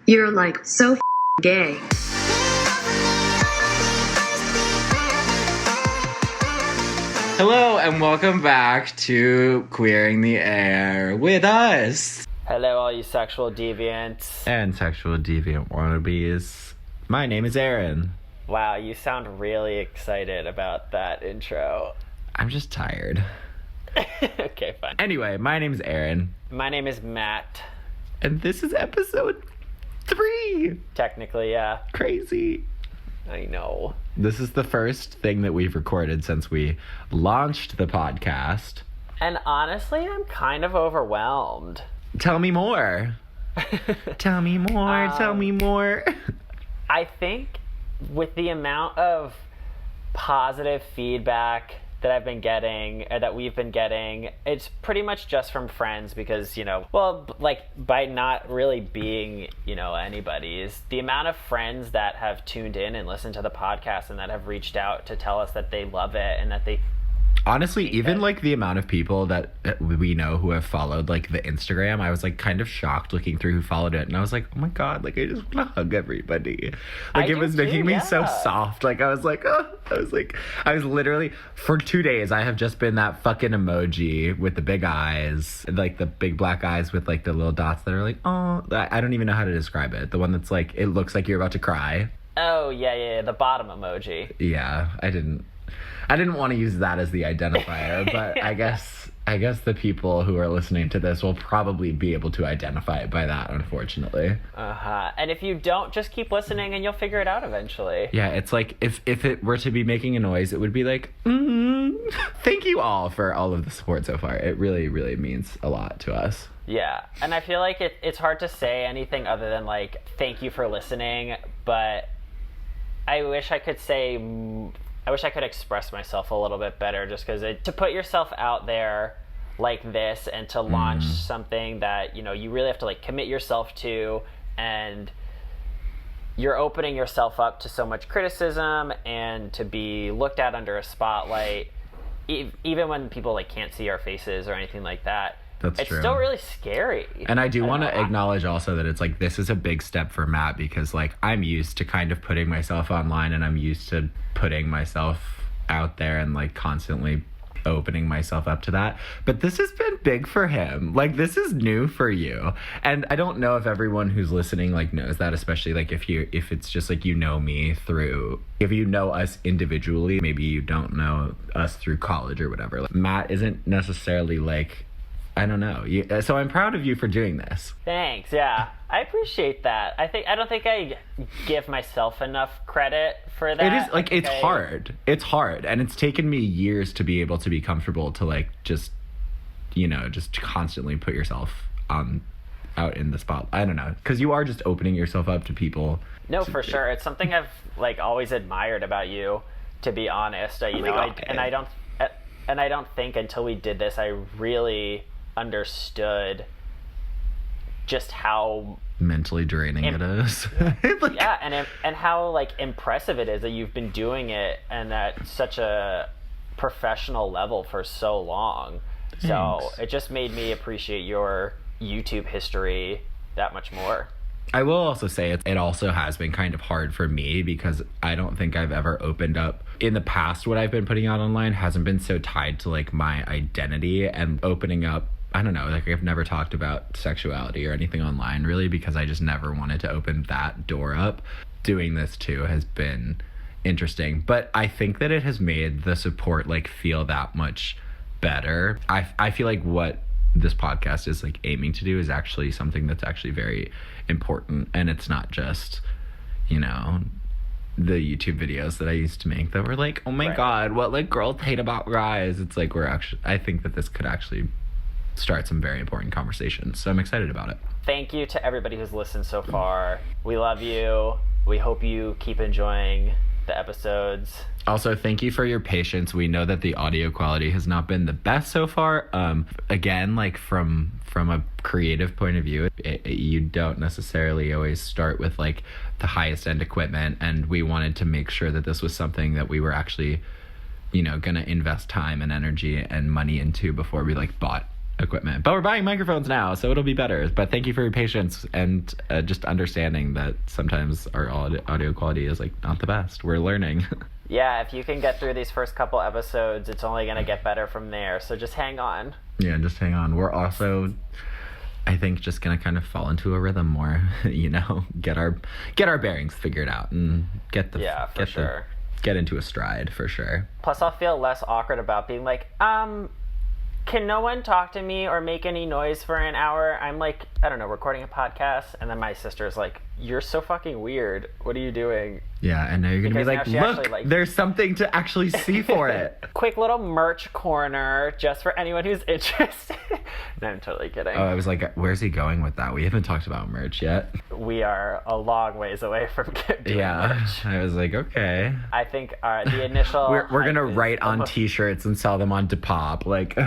You're like so gay. Hello and welcome back to Queering the Air with us. Hello, all you sexual deviants. And sexual deviant wannabes. My name is Aaron. Wow, you sound really excited about that intro. I'm just tired. Okay, fine. Anyway, my name is Aaron. My name is Matt. And this is episode 3. Technically, yeah. Crazy. I know. This is the first thing that we've recorded since we launched the podcast. And honestly, I'm kind of overwhelmed. Tell me more. Tell me more. Tell me more. I think with the amount of positive feedback that I've been getting, or that we've been getting, it's pretty much just from friends because, by not really being, anybody's, the amount of friends that have tuned in and listened to the podcast and that have reached out to tell us that they love it and that they... Honestly, even the amount of people that we know who have followed the Instagram, I was kind of shocked looking through who followed it, and I was like, oh my god, I just want to hug everybody. It was making me so soft. I was literally, for 2 days, I have just been that fucking emoji with the big eyes, the big black eyes with the little dots that are oh, I don't even know how to describe it. The one that's it looks like you're about to cry. Oh yeah, the bottom emoji. Yeah, I didn't want to use that as the identifier, but I guess the people who are listening to this will probably be able to identify it by that, unfortunately. And if you don't, just keep listening and you'll figure it out eventually. Yeah, it's if it were to be making a noise, it would be thank you all for all of the support so far. It really, really means a lot to us. Yeah, and I feel like it's hard to say anything other than thank you for listening, but I wish I could express myself a little bit better, just because to put yourself out there like this and to launch something that, you really have to commit yourself to, and you're opening yourself up to so much criticism and to be looked at under a spotlight, even when people can't see our faces or anything like that. It's true. Still really scary. And I do want to acknowledge also that it's this is a big step for Matt, because I'm used to kind of putting myself online, and I'm used to putting myself out there and constantly opening myself up to that. But this has been big for him. This is new for you. And I don't know if everyone who's listening knows that, especially if it's just me through, if you know us individually, maybe you don't know us through college or whatever. Matt isn't necessarily I don't know. So I'm proud of you for doing this. Thanks. Yeah, I appreciate that. I don't think I give myself enough credit for that. It is it's hard. It's hard, and it's taken me years to be able to be comfortable to just constantly put yourself out in the spot. I don't know, because you are just opening yourself up to people. No, for sure. It's something I've always admired about you, to be honest. And I don't think until we did this I really understood just how mentally draining it is. Yeah, and how impressive it is that you've been doing it and at such a professional level for so long. Thanks. So it just made me appreciate your YouTube history that much more. I will also say it also has been kind of hard for me, because I don't think I've ever opened up in the past. What I've been putting out online hasn't been so tied to my identity, and opening up, I don't know, I've never talked about sexuality or anything online really, because I just never wanted to open that door up. Doing this too has been interesting, but I think that it has made the support feel that much better. I feel what this podcast is aiming to do is actually something that's actually very important, and it's not just the YouTube videos that I used to make that were oh my god, what girls hate about guys. It's I think that this could actually start some very important conversations, so I'm excited about it. Thank you to everybody who's listened so far. We love you. We hope you keep enjoying the episodes. Also, thank you for your patience. We know that the audio quality has not been the best so far. Again, from a creative point of view, you don't necessarily always start with the highest end equipment, and we wanted to make sure that this was something that we were actually, going to invest time and energy and money into before we bought equipment. But we're buying microphones now, so it'll be better. But thank you for your patience and just understanding that sometimes our audio quality is like not the best. We're learning. Yeah, if you can get through these first couple episodes, it's only going to get better from there. So just hang on. Yeah, just hang on. We're also, I think, just going to kind of fall into a rhythm more, you know, get our bearings figured out and get into a stride for sure. Plus, I'll feel less awkward about being like, can no one talk to me or make any noise for an hour? I'm like, I don't know, recording a podcast. And then my sister's like, you're so fucking weird. What are you doing? Yeah, and now you're going to be like, look, there's something to actually see for it. Quick little merch corner just for anyone who's interested. No, I'm totally kidding. Oh, I was like, where's he going with that? We haven't talked about merch yet. We are a long ways away from doing merch. I was like, okay. I think the initial... We're going to write on t-shirts and sell them on Depop. Like...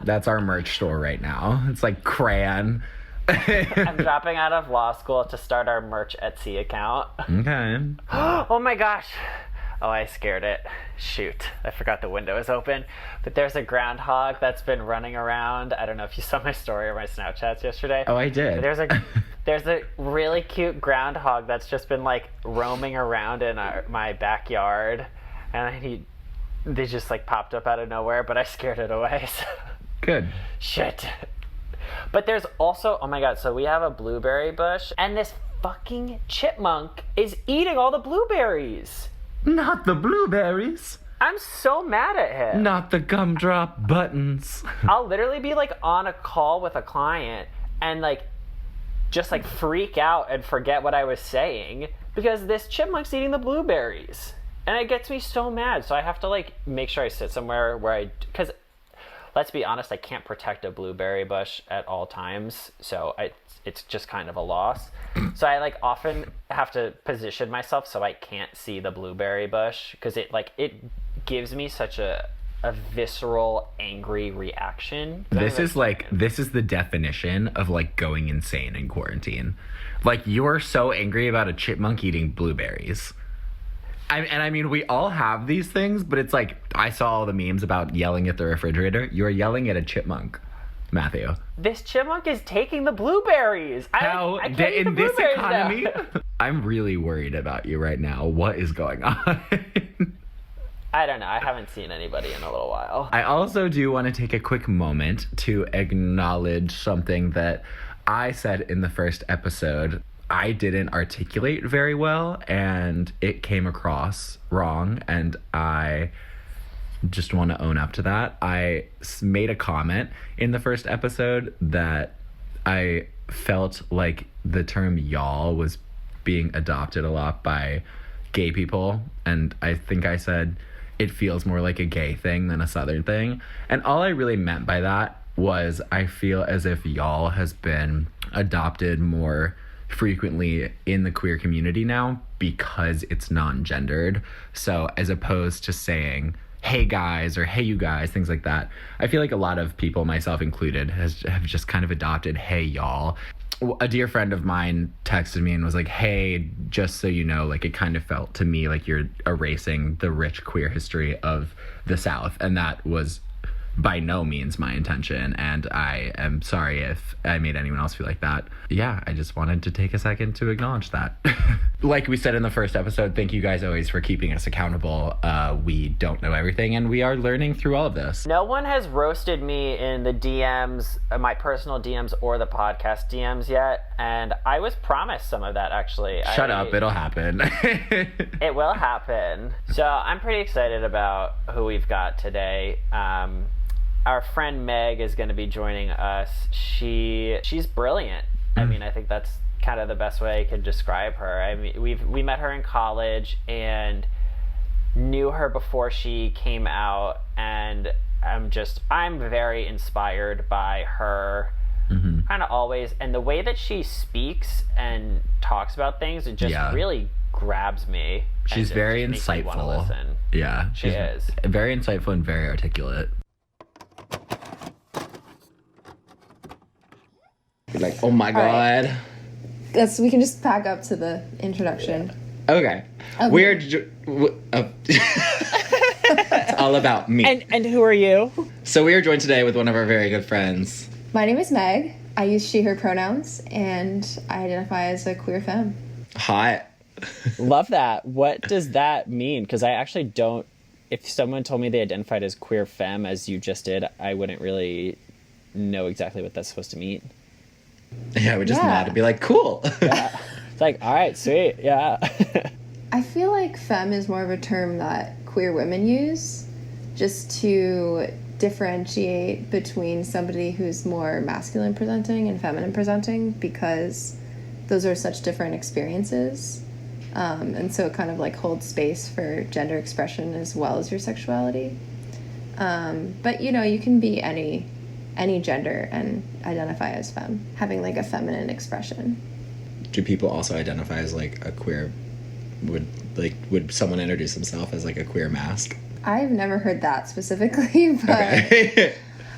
That's our merch store right now. It's like crayon. I'm dropping out of law school to start our merch Etsy account. Okay. Oh my gosh. Oh, I scared it. Shoot. I forgot the window is open. But there's a groundhog that's been running around. I don't know if you saw my story or my Snapchats yesterday. Oh, I did. There's a really cute groundhog that's just been like roaming around in my backyard. And they just like popped up out of nowhere, but I scared it away. So. Good. Shit. But there's also, oh my god, so we have a blueberry bush, and this fucking chipmunk is eating all the blueberries. Not the blueberries. I'm so mad at him. Not the gumdrop buttons. I'll literally be like on a call with a client and like just like freak out and forget what I was saying because this chipmunk's eating the blueberries. And it gets me so mad. So I have to like make sure I sit somewhere where because let's be honest, I can't protect a blueberry bush at all times. So it's just kind of a loss. So I like often have to position myself so I can't see the blueberry bush because it gives me such a visceral, angry reaction. This is the definition of like going insane in quarantine. Like you are so angry about a chipmunk eating blueberries. I mean, we all have these things, but it's like, I saw all the memes about yelling at the refrigerator. You're yelling at a chipmunk, Matthew. This chipmunk is taking the blueberries. I can't eat the this blueberries economy? now. I'm really worried about you right now. What is going on? I don't know. I haven't seen anybody in a little while. I also do want to take a quick moment to acknowledge something that I said in the first episode. I didn't articulate very well and it came across wrong, and I just want to own up to that. I made a comment in the first episode that I felt like the term y'all was being adopted a lot by gay people, and I think I said it feels more like a gay thing than a Southern thing. And all I really meant by that was I feel as if y'all has been adopted more frequently in the queer community now because it's non-gendered. So as opposed to saying hey guys or hey you guys, things like that, I feel like a lot of people, myself included, have just kind of adopted hey y'all. A dear friend of mine texted me and was like, hey, just so you know, like it kind of felt to me like you're erasing the rich queer history of the South, and that was by no means my intention, and I am sorry if I made anyone else feel like that. Yeah, I just wanted to take a second to acknowledge that. Like we said in the first episode, thank you guys always for keeping us accountable. We don't know everything, and we are learning through all of this. No one has roasted me in the DMs, my personal DMs or the podcast DMs yet, and I was promised some of that, actually. Shut up, it'll happen. It will happen. So I'm pretty excited about who we've got today. Our friend Meg is going to be joining us. She's brilliant. I mean, I think that's kind of the best way I could describe her. I mean, we met her in college and knew her before she came out, and I'm very inspired by her. Kind of always, and the way that she speaks and talks about things, it just really grabs me. She's very insightful. Yeah, she is very insightful and very articulate. Like, oh my god. Right. We can just pack up to the introduction. Okay. We're It's all about me. And who are you? So we are joined today with one of our very good friends. My name is Meg. I use she, her pronouns, and I identify as a queer femme. Hot. Love that. What does that mean? Because I actually don't. If someone told me they identified as queer femme, as you just did, I wouldn't really know exactly what that's supposed to mean. Yeah, I would just nod and be like, cool. Yeah. It's like, all right, sweet, yeah. I feel like femme is more of a term that queer women use just to differentiate between somebody who's more masculine presenting and feminine presenting, because those are such different experiences. And so it kind of like holds space for gender expression as well as your sexuality. But you know, you can be any gender and identify as femme, having like a feminine expression. Do people also identify as like a queer? Would someone introduce himself as like a queer mask? I've never heard that specifically, but Okay.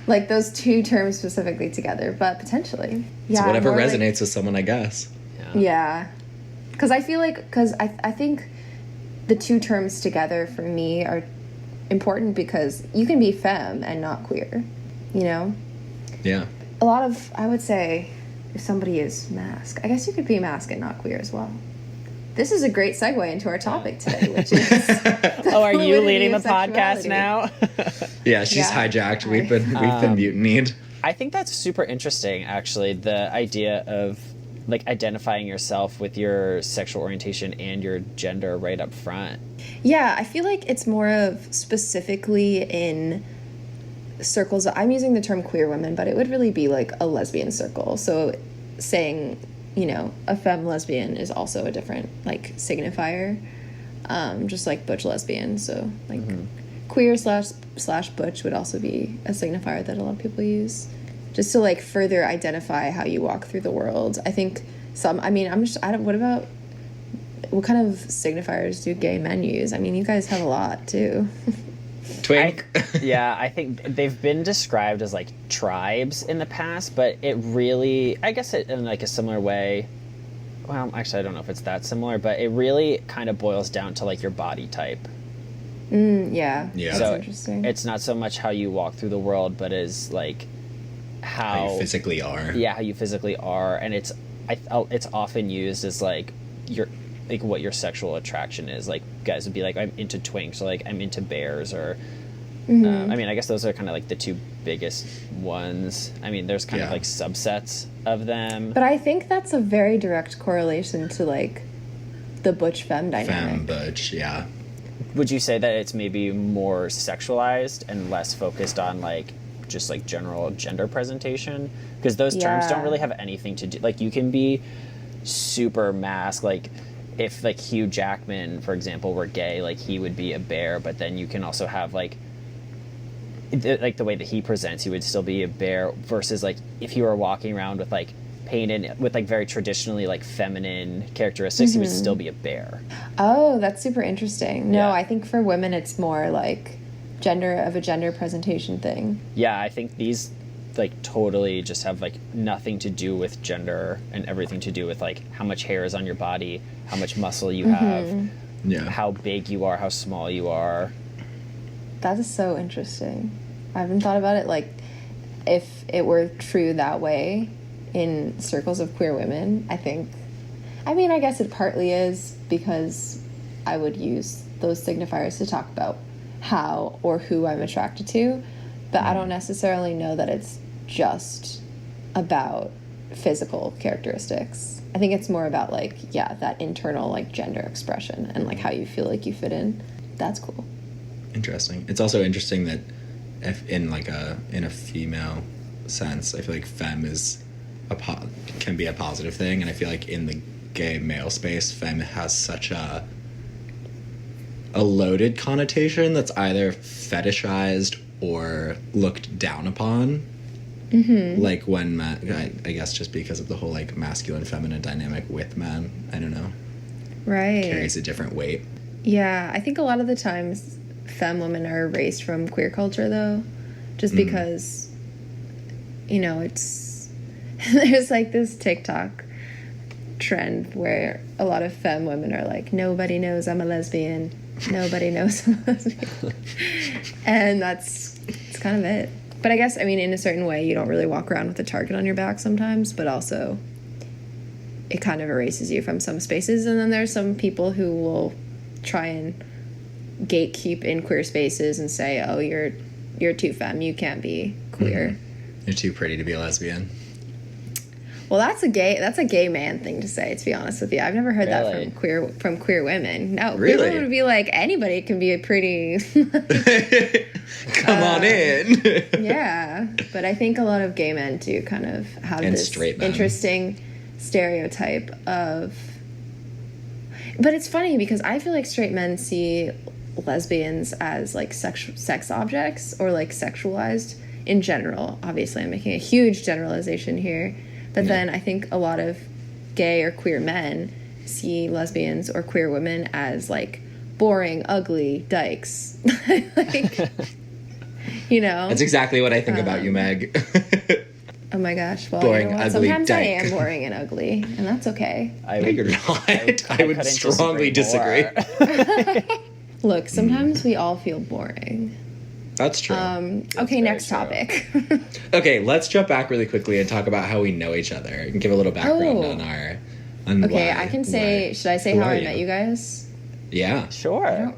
like those two terms specifically together, but potentially. Yeah, So whatever more resonates like, with someone, I guess. yeah. Because I feel like, I think the two terms together for me are important, because you can be femme and not queer, you know? Yeah. A lot of, I would say, if somebody is masc, I guess you could be masc and not queer as well. This is a great segue into our topic today, which is Oh, are you fluidity leading the of podcast sexuality. now? Yeah, she's Yeah. hijacked. We've been mutinied. I think that's super interesting, actually, the idea of like identifying yourself with your sexual orientation and your gender right up front. Yeah, I feel like it's more of specifically in circles. I'm using the term queer women, but it would really be like a lesbian circle. So saying, you know, a femme lesbian is also a different like signifier, just like butch lesbian. So like queer slash butch would also be a signifier that a lot of people use, just to like further identify how you walk through the world. I think what kind of signifiers do gay men use? I mean, you guys have a lot too. Twink. I think they've been described as like tribes in the past, but it really, I guess it in like a similar way. Well, actually, I don't know if it's that similar, but it really kind of boils down to like your body type. Yeah. Yeah. That's So interesting. it's not so much how you walk through the world, but is like How you physically are. Yeah, how you physically are, and it's often used as like what your sexual attraction is. Like guys would be like, I'm into twinks, or like I'm into bears, or I mean, I guess those are kind of like the two biggest ones. I mean, there's kind of like subsets of them. But I think that's a very direct correlation to like the butch femme dynamic. Femme, butch, yeah. Would you say that it's maybe more sexualized and less focused on like just like general gender presentation? Because those terms don't really have anything to do, like you can be super masc, like if like Hugh Jackman, for example, were gay, like he would be a bear, but then you can also have like the way that he presents, he would still be a bear, versus like if he were walking around with like painted with like very traditionally like feminine characteristics, he would still be a bear. Oh, that's super interesting. No, Yeah. I think for women it's more like gender presentation thing. Yeah, I think these like totally just have like nothing to do with gender and everything to do with like how much hair is on your body, how much muscle you have, how big you are, how small you are. That is so interesting. I haven't thought about it like if it were true that way in circles of queer women. I guess it partly is because I would use those signifiers to talk about how or who I'm attracted to, but I don't necessarily know that it's just about physical characteristics. I think it's more about like, that internal like gender expression and like how you feel like you fit in. That's cool. Interesting. It's also interesting that if in a female sense, I feel like femme is can be a positive thing, and I feel like in the gay male space, femme has such a loaded connotation that's either fetishized or looked down upon. Like when men, I guess just because of the whole like masculine feminine dynamic with men, I don't know, Right. carries a different weight. Yeah, I think a lot of the times femme women are erased from queer culture though, just because, you know, it's there's like this TikTok trend where a lot of femme women are like, nobody knows I'm a lesbian. Nobody knows I'm a lesbian. And it's kind of it. But I guess, I mean, in a certain way, you don't really walk around with a target on your back sometimes, but also it kind of erases you from some spaces. And then there's some people who will try and gatekeep in queer spaces and say, oh, you're too femme, you can't be queer. You're too pretty to be a lesbian. Well, that's a gay man thing to say, to be honest with you. I've never heard that from queer women. No, really? Queer women would be like, anybody can be a pretty come on in. Yeah, but I think a lot of gay men do kind of have and this straight men. Interesting stereotype of. But it's funny because I feel like straight men see lesbians as like sex objects or like sexualized in general. Obviously, I'm making a huge generalization here. But then I think a lot of gay or queer men see lesbians or queer women as like boring, ugly dykes. Like, you know? That's exactly what I think about you, Meg. Oh my gosh. Well, boring, you know what? ugly Sometimes dyke. I am boring and ugly, and that's okay. No, you're not. I would strongly disagree. Look, sometimes we all feel boring. That's true. Okay, next topic. Okay, let's jump back really quickly and talk about how we know each other and give a little background on Okay, why, I can say, should I say how I met you guys? Yeah. Sure.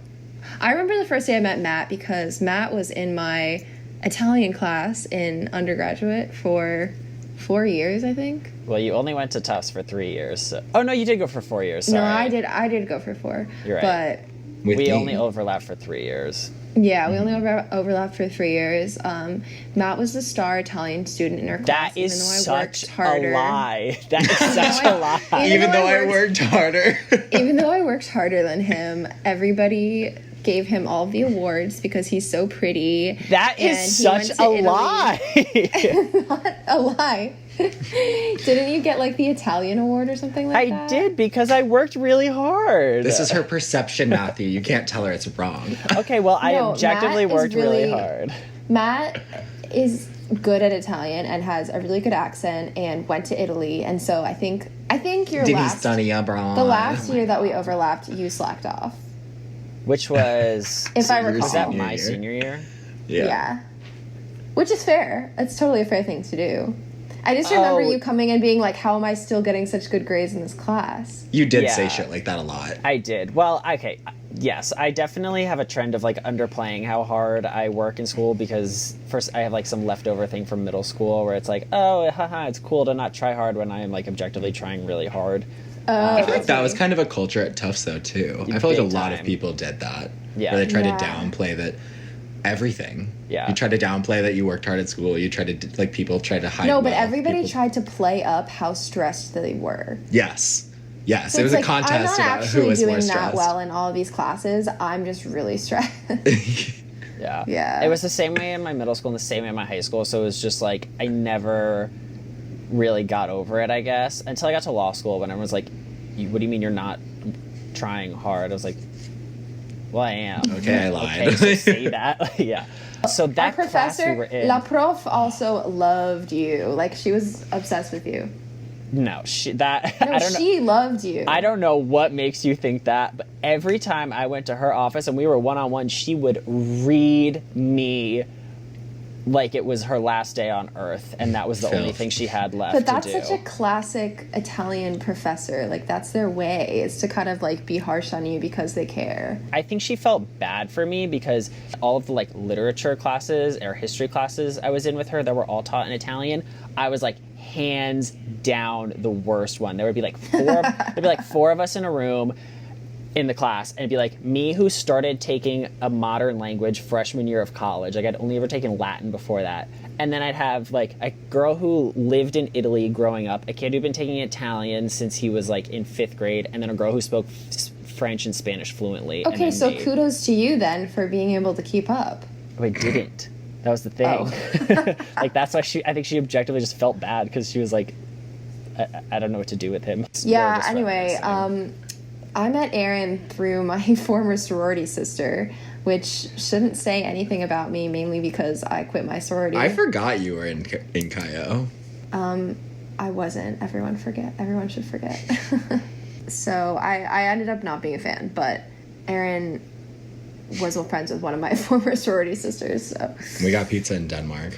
I remember the first day I met Matt because Matt was in my Italian class in undergraduate for 4 years, I think. Well, you only went to Tufts for 3 years. So. Oh, no, you did go for 4 years. Sorry. No, I did go for 4. You're right. But we only overlapped for 3 years. Yeah, we only overlapped for 3 years. Matt was the star Italian student in our class. That is such a lie. That is such a lie. Even though I worked harder. Even though I worked harder than him, everybody gave him all the awards because he's so pretty. That is such a lie. Not a lie. Didn't you get like the Italian award or something like that? I did because I worked really hard. This is her perception, Matthew. You can't tell her it's wrong. Okay, well, I No, objectively Matt is worked really hard. Matt is good at Italian and has a really good accent and went to Italy, and so I think your the last year that we overlapped, you slacked off. Which was if I recall, was that my senior year? Yeah. Which is fair. It's totally a fair thing to do. I just remember you coming and being like, how am I still getting such good grades in this class? You did say shit like that a lot. I did. Well, okay. Yes, I definitely have a trend of like underplaying how hard I work in school because first I have like some leftover thing from middle school where it's like, oh, haha, it's cool to not try hard when I am like objectively trying really hard. I feel like that was kind of a culture at Tufts though too. I feel like a lot of time. people did that. Yeah. Where they tried to downplay that everything. Yeah. You tried to downplay that you worked hard at school. You tried to, like, people tried to hide. No, but everybody tried to play up how stressed they were. Yes. Yes. So it was like, a contest about who was more stressed. I'm not actually doing that well in all of these classes. I'm just really stressed. Yeah. Yeah. It was the same way in my middle school and the same way in my high school. So it was just like I never really got over it, I guess, until I got to law school when everyone was like, what do you mean you're not trying hard? I was like, well, I am. Okay, I lied. Okay, so say that. Yeah. So that Our class professor, we were in. La Prof, also loved you. Like, she was obsessed with you. No, I No, don't know. she loved you. I don't know what makes you think that, but every time I went to her office and we were one-on-one, she would read me like it was her last day on Earth, and that was the only thing she had left to do. But that's such a classic Italian professor. Like, that's their way, is to kind of, like, be harsh on you because they care. I think she felt bad for me because all of the, like, literature classes or history classes I was in with her that were all taught in Italian, I was, like, hands down the worst one. There would be, like, four of us in a room in the class, and it'd be like me who started taking a modern language freshman year of college. Like, I'd only ever taken Latin before that. And then I'd have like a girl who lived in Italy growing up, a kid who'd been taking Italian since he was like in 5th grade, and then a girl who spoke French and Spanish fluently. Okay, so kudos to you then for being able to keep up. Oh, I didn't. That was the thing. Oh. Like, that's why I think she objectively just felt bad because she was like, I don't know what to do with him. Yeah, anyway, I met Erin through my former sorority sister, which shouldn't say anything about me, mainly because I quit my sorority. I forgot you were in Cayo. I wasn't. Everyone should forget. So I ended up not being a fan, but Erin was friends with one of my former sorority sisters, so. We got pizza in Denmark.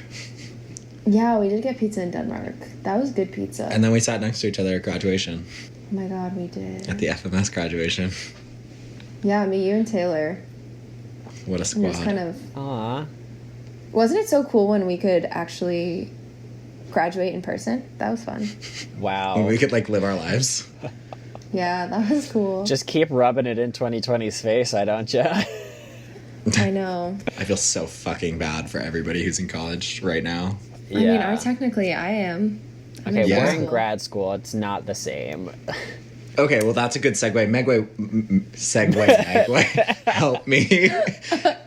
Yeah, we did get pizza in Denmark. That was good pizza. And then we sat next to each other at graduation. Oh my god, we did. At the FMS graduation. Yeah, me, you, and Taylor. What a It squad. was kind of... Aww. Wasn't it so cool when we could actually graduate in person? That was fun. Wow. When we could, like, live our lives. Yeah, that was cool. Just keep rubbing it in 2020's face, I don't ya? I know. I feel so fucking bad for everybody who's in college right now. Yeah. I mean, technically I am. I'm Okay, in Yeah. we're grad in school. grad school. It's not the same. Okay, well, that's a good segue. Meg Weck, help me.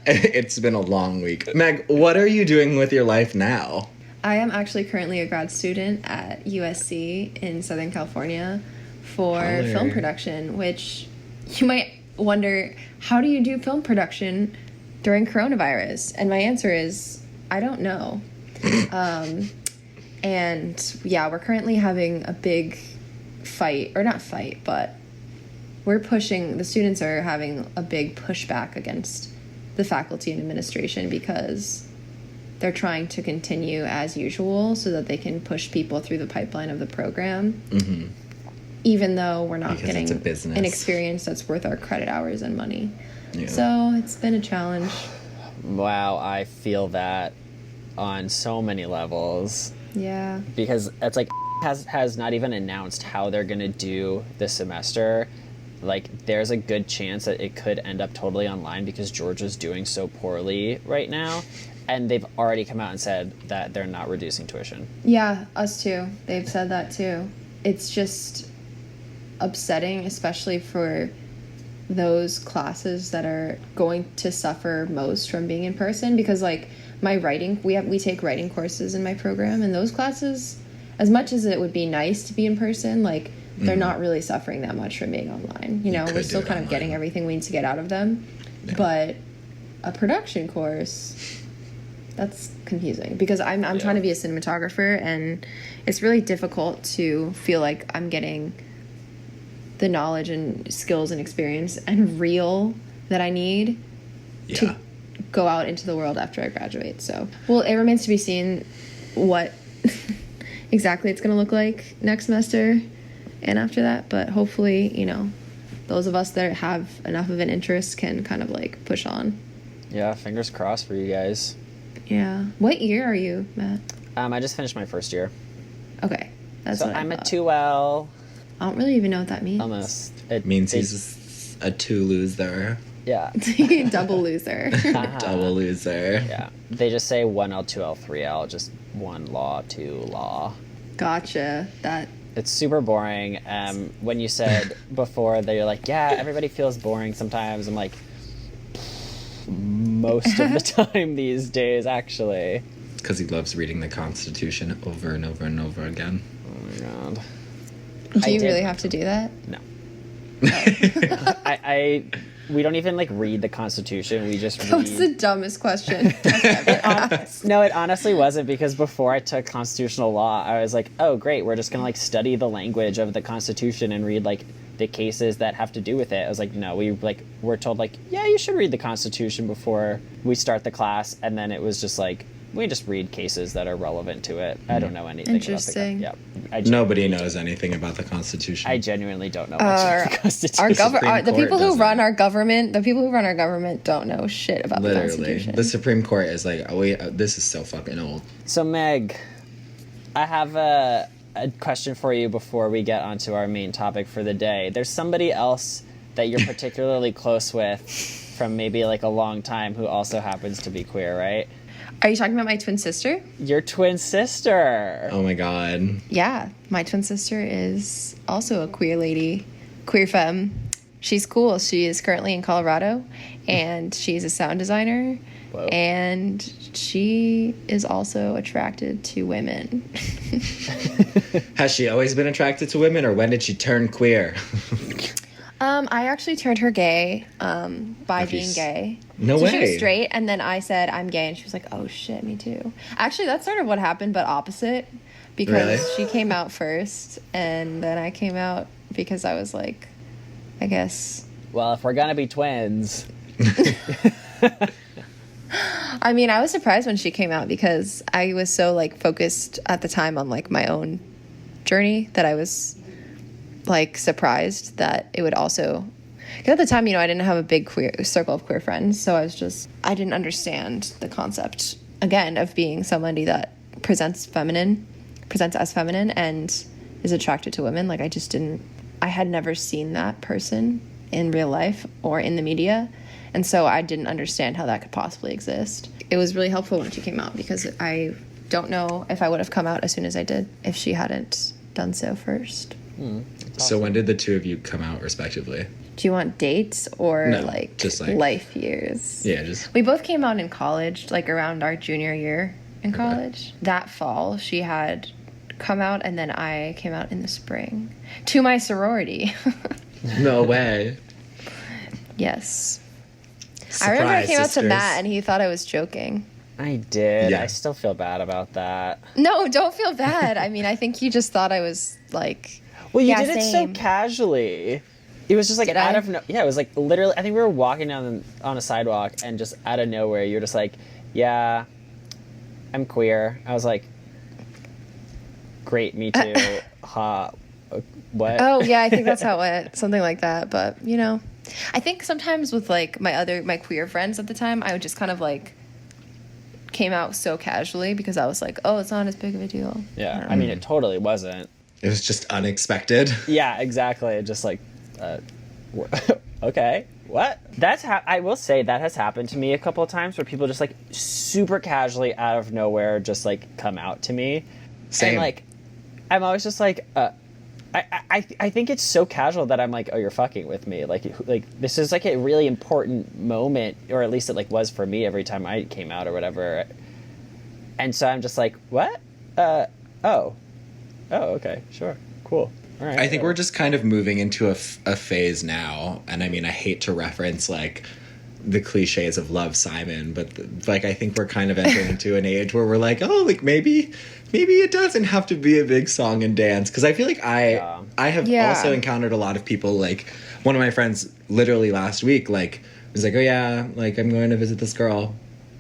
It's been a long week. Meg, what are you doing with your life now? I am actually currently a grad student at USC in Southern California for Holler. film production, which you might wonder, how do you do film production during coronavirus? And my answer is, I don't know. And yeah, we're currently having a big fight, or not fight, but the students are having a big pushback against the faculty and administration because they're trying to continue as usual so that they can push people through the pipeline of the program. Mm-hmm. Even though we're not Because getting it's a business. an experience that's worth our credit hours and money. Yeah. So it's been a challenge. Wow, I feel that on so many levels. Yeah. Because it's like has not even announced how they're gonna do this semester. Like, there's a good chance that it could end up totally online because Georgia's doing so poorly right now. And they've already come out and said that they're not reducing tuition. Yeah, us too. They've said that too. It's just upsetting, especially for those classes that are going to suffer most from being in person, because like my writing, we take writing courses in my program, and those classes, as much as it would be nice to be in person, like they're not really suffering that much from being online. You know, could we're do still it kind of getting online. everything we need to get out of them. Yeah. But a production course, that's confusing because I'm trying to be a cinematographer, and it's really difficult to feel like I'm getting the knowledge and skills and experience and reel that I need Yeah. to go out into the world after I graduate. So, well, it remains to be seen what exactly it's going to look like next semester and after that. But hopefully, you know, those of us that have enough of an interest can kind of like push on. Yeah, fingers crossed for you guys. Yeah. What year are you, Matt? I just finished my first year. Okay. That's So what I'm I a thought. 2L. I don't really even know what that means. Almost. Means he's a two loser. Yeah. Double loser. Double loser. Yeah. They just say 1L, 2L, 3L, just 1 law, 2 law. Gotcha. That. It's super boring. When you said before that you're like, yeah, everybody feels boring sometimes, I'm like, most of the time these days, actually. Because he loves reading the Constitution over and over and over again. Oh my god. Do you did. really have to do that? No. We don't even like read the Constitution. We just That was the read. dumbest question I've ever asked. No, it honestly wasn't, because before I took constitutional law, I was like, oh great, we're just gonna like study the language of the Constitution and read like the cases that have to do with it. I was like, no, we're told like, yeah, you should read the Constitution before we start the class, and then it was just like, we just read cases that are relevant to it. I don't know anything Interesting. about the Nobody knows anything about the Constitution. I genuinely don't know much about the Constitution. Our Supreme the Court people who doesn't. run our government, don't know shit about the Literally. Constitution. The Supreme Court is like, this is so fucking old. So Meg, I have a question for you before we get onto our main topic for the day. There's somebody else that you're particularly close with from maybe like a long time who also happens to be queer, right? Are you talking about my twin sister? Your twin sister. Oh my god. Yeah, my twin sister is also a queer lady, queer-femme. She's cool. She is currently in Colorado, and she's a sound designer. Whoa. And she is also attracted to women. Has she always been attracted to women, or when did she turn queer? I actually turned her gay by Have you being s- gay. No so she was way. straight, and then I said I'm gay, and she was like, "Oh shit, me too." Actually, that's sort of what happened, but opposite. because Really? she came out first, and then I came out because I was like, I guess. Well, if we're gonna be twins. I mean, I was surprised when she came out because I was so like focused at the time on like my own journey that I was like surprised that it would also. Because at the time, I didn't have a big queer circle of queer friends, so I didn't understand the concept again of being somebody that presents as feminine, and is attracted to women. Like I had never seen that person in real life or in the media, and so I didn't understand how that could possibly exist. It was really helpful when she came out because I don't know if I would have come out as soon as I did if she hadn't done so first. So when did the two of you come out respectively? Do you want dates or No, just, like, life years? Yeah, just We both came out in college, like around our junior year in college. That fall, she had come out, and then I came out in the spring to my sorority. no way. Yes. Surprise, I remember I came out to sisters. Matt, and he thought I was joking. I did. Yeah. I still feel bad about that. No, don't feel bad. I mean, I think he just thought I was like, Well, you yeah, did it so same. casually. It was just like Did out I? of yeah, it was like literally. I think we were walking down on a sidewalk, and just out of nowhere, you're just like, "Yeah, I'm queer." I was like, "Great, me too." What? Oh yeah, I think that's how it went, something like that. But I think sometimes with like my queer friends at the time, I would just kind of like came out so casually because I was like, oh, it's not as big of a deal. Yeah, I mean, it totally wasn't. It was just unexpected. Yeah, exactly. Just like, okay, what? I will say that has happened to me a couple of times where people just like super casually out of nowhere just like come out to me. Same. And like, I'm always just like, I think it's so casual that I'm like, oh, you're fucking with me. Like this is like a really important moment, or at least it like was for me every time I came out or whatever. And so I'm just like, what? Oh, okay, sure, cool. All right. I think we're just kind of moving into a phase now, and I mean, I hate to reference like the cliches of Love, Simon, but like I think we're kind of entering into an age where we're like, oh, like maybe it doesn't have to be a big song and dance, because I feel like I have also encountered a lot of people. Like one of my friends literally last week like was like, oh yeah, like I'm going to visit this girl.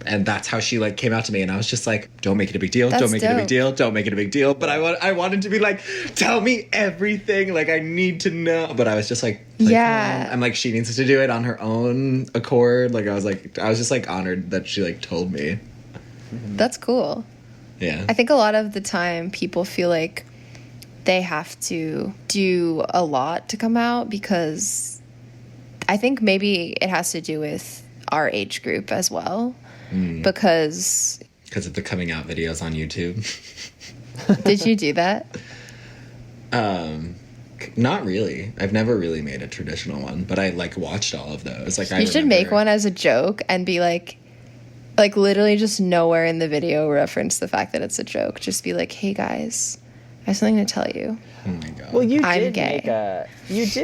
And that's how she like came out to me, and I was just like, "Don't make it a big deal. That's Don't make it a big dope. deal. Don't make it a big deal." But I wanted to be like, "Tell me everything. Like I need to know." But I was just like Yeah. I'm like, she needs to do it on her own accord. Like I was just like honored that she like told me. That's cool. Yeah. I think a lot of the time people feel like they have to do a lot to come out, because I think maybe it has to do with our age group as well. Because of the coming out videos on YouTube. did you do that? Not really. I've never really made a traditional one, but I like watched all of those. Like You should make one as a joke and be like literally just nowhere in the video reference the fact that it's a joke. Just be like, hey guys, I have something to tell you. Oh my god. Well, you I'm did gay.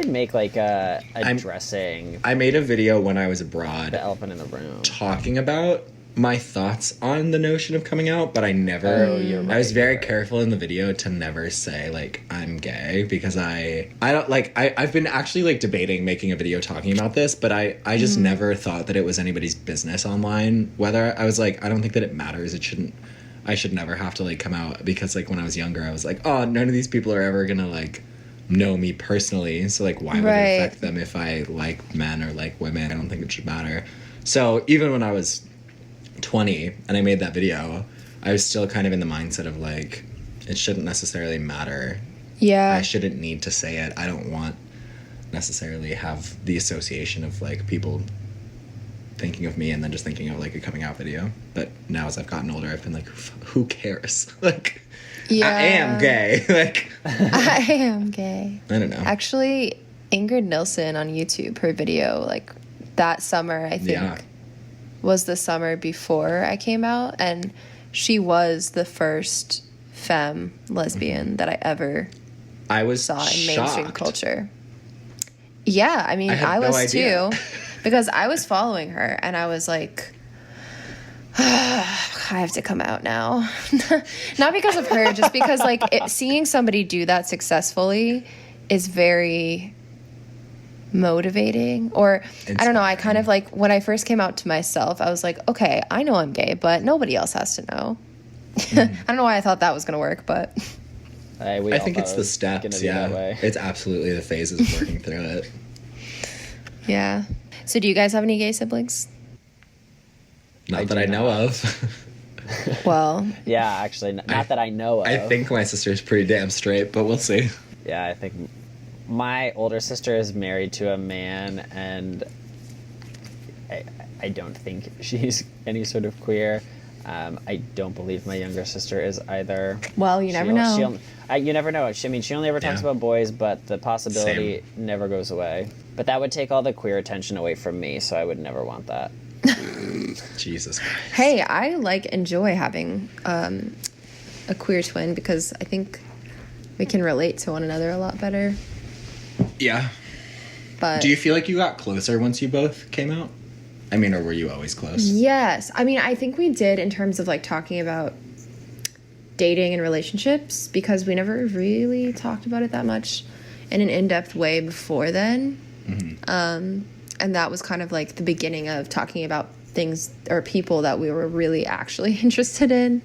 make like a dressing I made a video when I was abroad the elephant in the room. talking about my thoughts on the notion of coming out, but I never I was very careful in the video to never say like I'm gay, because I don't like I've been actually like debating making a video talking about this, but I just never thought that it was anybody's business online. Whether I was like, I don't think that it matters. I should never have to like come out, because like when I was younger I was like, oh, none of these people are ever gonna like know me personally, so like why would it affect them if I like men or like women? I don't think it should matter. So even when I was 20 and I made that video, I was still kind of in the mindset of like, it shouldn't necessarily matter. Yeah. I shouldn't need to say it. I don't want necessarily have the association of like people thinking of me and then just thinking of like a coming out video. But now as I've gotten older, I've been like, who cares? Like, Yeah. I am gay. Like, I am gay. I don't know. Actually, Ingrid Nilsson on YouTube, her video, like that summer, I think, Yeah. was the summer before I came out, and she was the first femme lesbian that I ever I was saw in mainstream shocked. culture. Yeah, I mean, I had I no was idea. too, because I was following her, and I was like, I have to come out now. Not because of her, just because like seeing somebody do that successfully is very motivating. Or I don't know, I kind of like when I first came out to myself, I was like, okay, I know I'm gay, but nobody else has to know. I don't know why I thought that was going to work, but I think it's the steps. Yeah, it's absolutely the phases of working through it. Yeah. So do you guys have any gay siblings? Not that I know of. Well, yeah, actually, not that I know of. I think my sister's pretty damn straight, but we'll see. Yeah, I think my older sister is married to a man, and I don't think she's any sort of queer. I don't believe my younger sister is either. Well, you never know. You never know. She only ever talks about boys, but the possibility never goes away. But that would take all the queer attention away from me, so I would never want that. Jesus Christ. Hey, I enjoy having a queer twin because I think we can relate to one another a lot better. Yeah. But do you feel like you got closer once you both came out? I mean, or were you always close? Yes. I mean, I think we did in terms of like talking about dating and relationships because we never really talked about it that much in an in-depth way before then. Mm-hmm. And that was kind of like the beginning of talking about things or people that we were really actually interested in,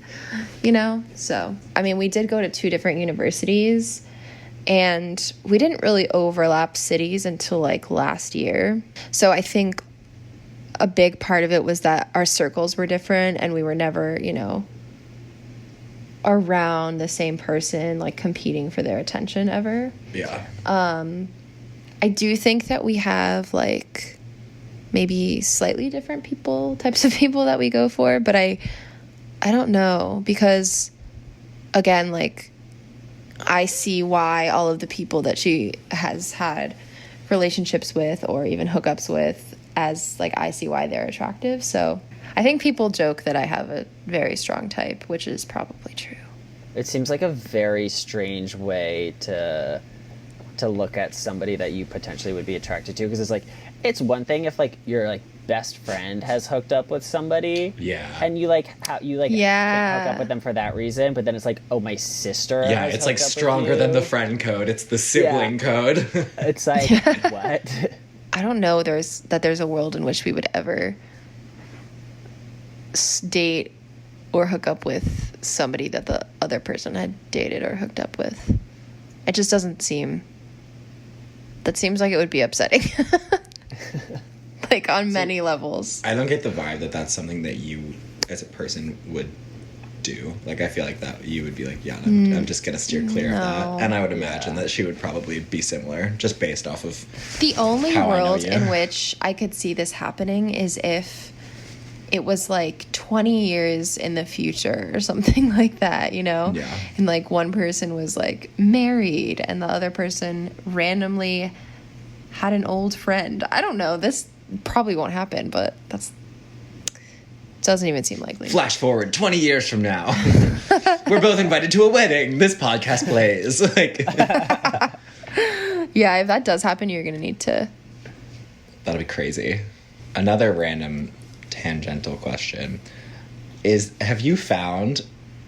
you know? So, I mean, we did go to 2 different universities and we didn't really overlap cities until like last year. So I think a big part of it was that our circles were different and we were never, you know, around the same person, like competing for their attention ever. Yeah. I do think that we have like maybe slightly different types of people that we go for, but I don't know because again, like I see why all of the people that she has had relationships with or even hookups with as like I see why they're attractive. So I think people joke that I have a very strong type, which is probably true. It seems like a very strange way to look at somebody that you potentially would be attracted to, because it's like it's one thing if like your like best friend has hooked up with somebody, and you like can't hook up with them for that reason, but then it's like, oh, my sister has it's like stronger than the friend code, it's the sibling code. It's like what? I don't know there's a world in which we would ever date or hook up with somebody that the other person had dated or hooked up with. It just doesn't seem... That seems like it would be upsetting. Like, on many levels. I don't get the vibe that that's something that you, as a person, would do. Like, I feel like that you would be like, yeah, I'm just going to steer clear of that. And I would imagine that she would probably be similar, just based off of the only world in which I could see this happening is if it was, like, 20 years in the future or something like that, you know? Yeah. And, like, one person was, like, married and the other person randomly had an old friend. I don't know. This probably won't happen, but doesn't even seem likely. Flash forward 20 years from now. We're both invited to a wedding. This podcast plays. Like, yeah, if that does happen, you're going to need to... That'll be crazy. Another random tangential question is, have you found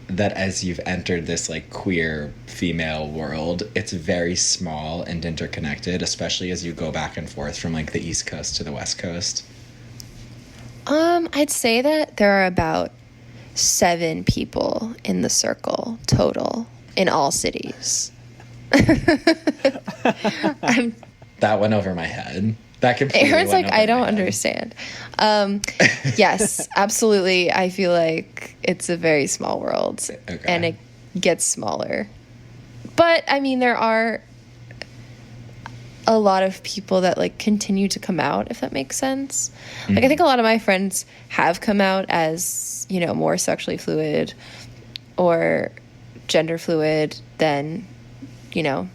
that as you've entered this like queer female world, it's very small and interconnected, especially as you go back and forth from like the East Coast to the West Coast? I'd say that there are about 7 people in the circle total in all cities. That went over my head. That completely Aaron's went like, over I don't my head. understand. Yes, absolutely. I feel like it's a very small world, Okay. and it gets smaller. But I mean, there are a lot of people that like continue to come out, if that makes sense. Mm-hmm. Like, I think a lot of my friends have come out as, you know, more sexually fluid or gender fluid than, you know,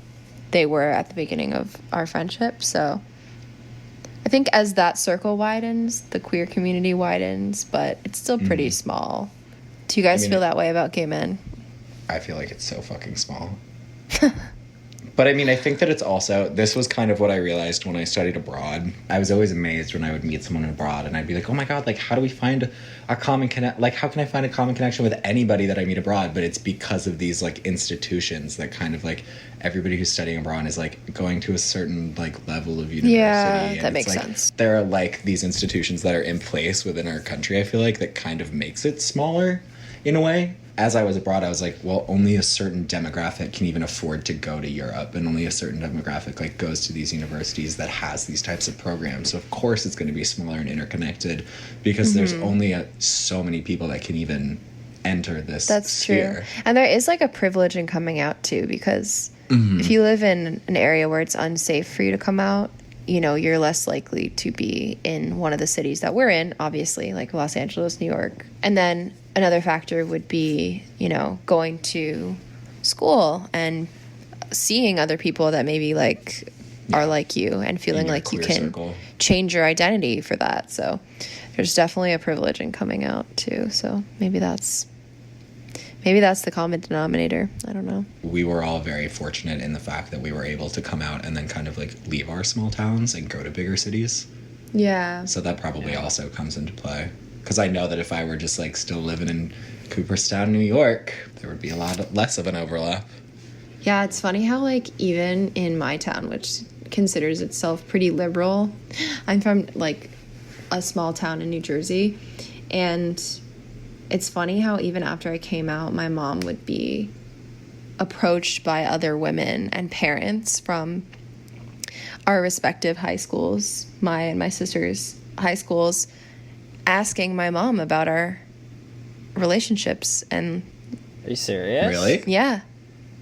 they were at the beginning of our friendship. So I think as that circle widens, the queer community widens, but it's still pretty small. Do you guys feel that way about gay men? I feel like it's so fucking small. But I mean, I think that it's also, this was kind of what I realized when I studied abroad. I was always amazed when I would meet someone abroad and I'd be like, oh my God, like, how do we find a common like, how can I find a common connection with anybody that I meet abroad? But it's because of these like institutions that kind of like everybody who's studying abroad is like going to a certain like level of university. Yeah, that makes like, sense. There are like these institutions that are in place within our country, I feel like, that kind of makes it smaller in a way. As I was abroad, I was like, well, only a certain demographic can even afford to go to Europe, and only a certain demographic like goes to these universities that has these types of programs. So of course it's going to be smaller and interconnected because there's only so many people that can even enter this sphere. True. And there is like a privilege in coming out too, because if you live in an area where it's unsafe for you to come out, you know, you're less likely to be in one of the cities that we're in, obviously, like Los Angeles, New York. And then another factor would be, you know, going to school and seeing other people that maybe like are like you and feeling like you can change your identity for that. So there's definitely a privilege in coming out too. So maybe that's the common denominator. I don't know. We were all very fortunate in the fact that we were able to come out and then kind of like leave our small towns and go to bigger cities. Yeah. So that probably also comes into play. Because I know that if I were just like still living in Cooperstown, New York, there would be a lot less of an overlap. Yeah, it's funny how like even in my town, which considers itself pretty liberal, I'm from like a small town in New Jersey, and it's funny how even after I came out, my mom would be approached by other women and parents from our respective high schools, my and my sister's high schools, asking my mom about our relationships. And are you serious? Really? Yeah.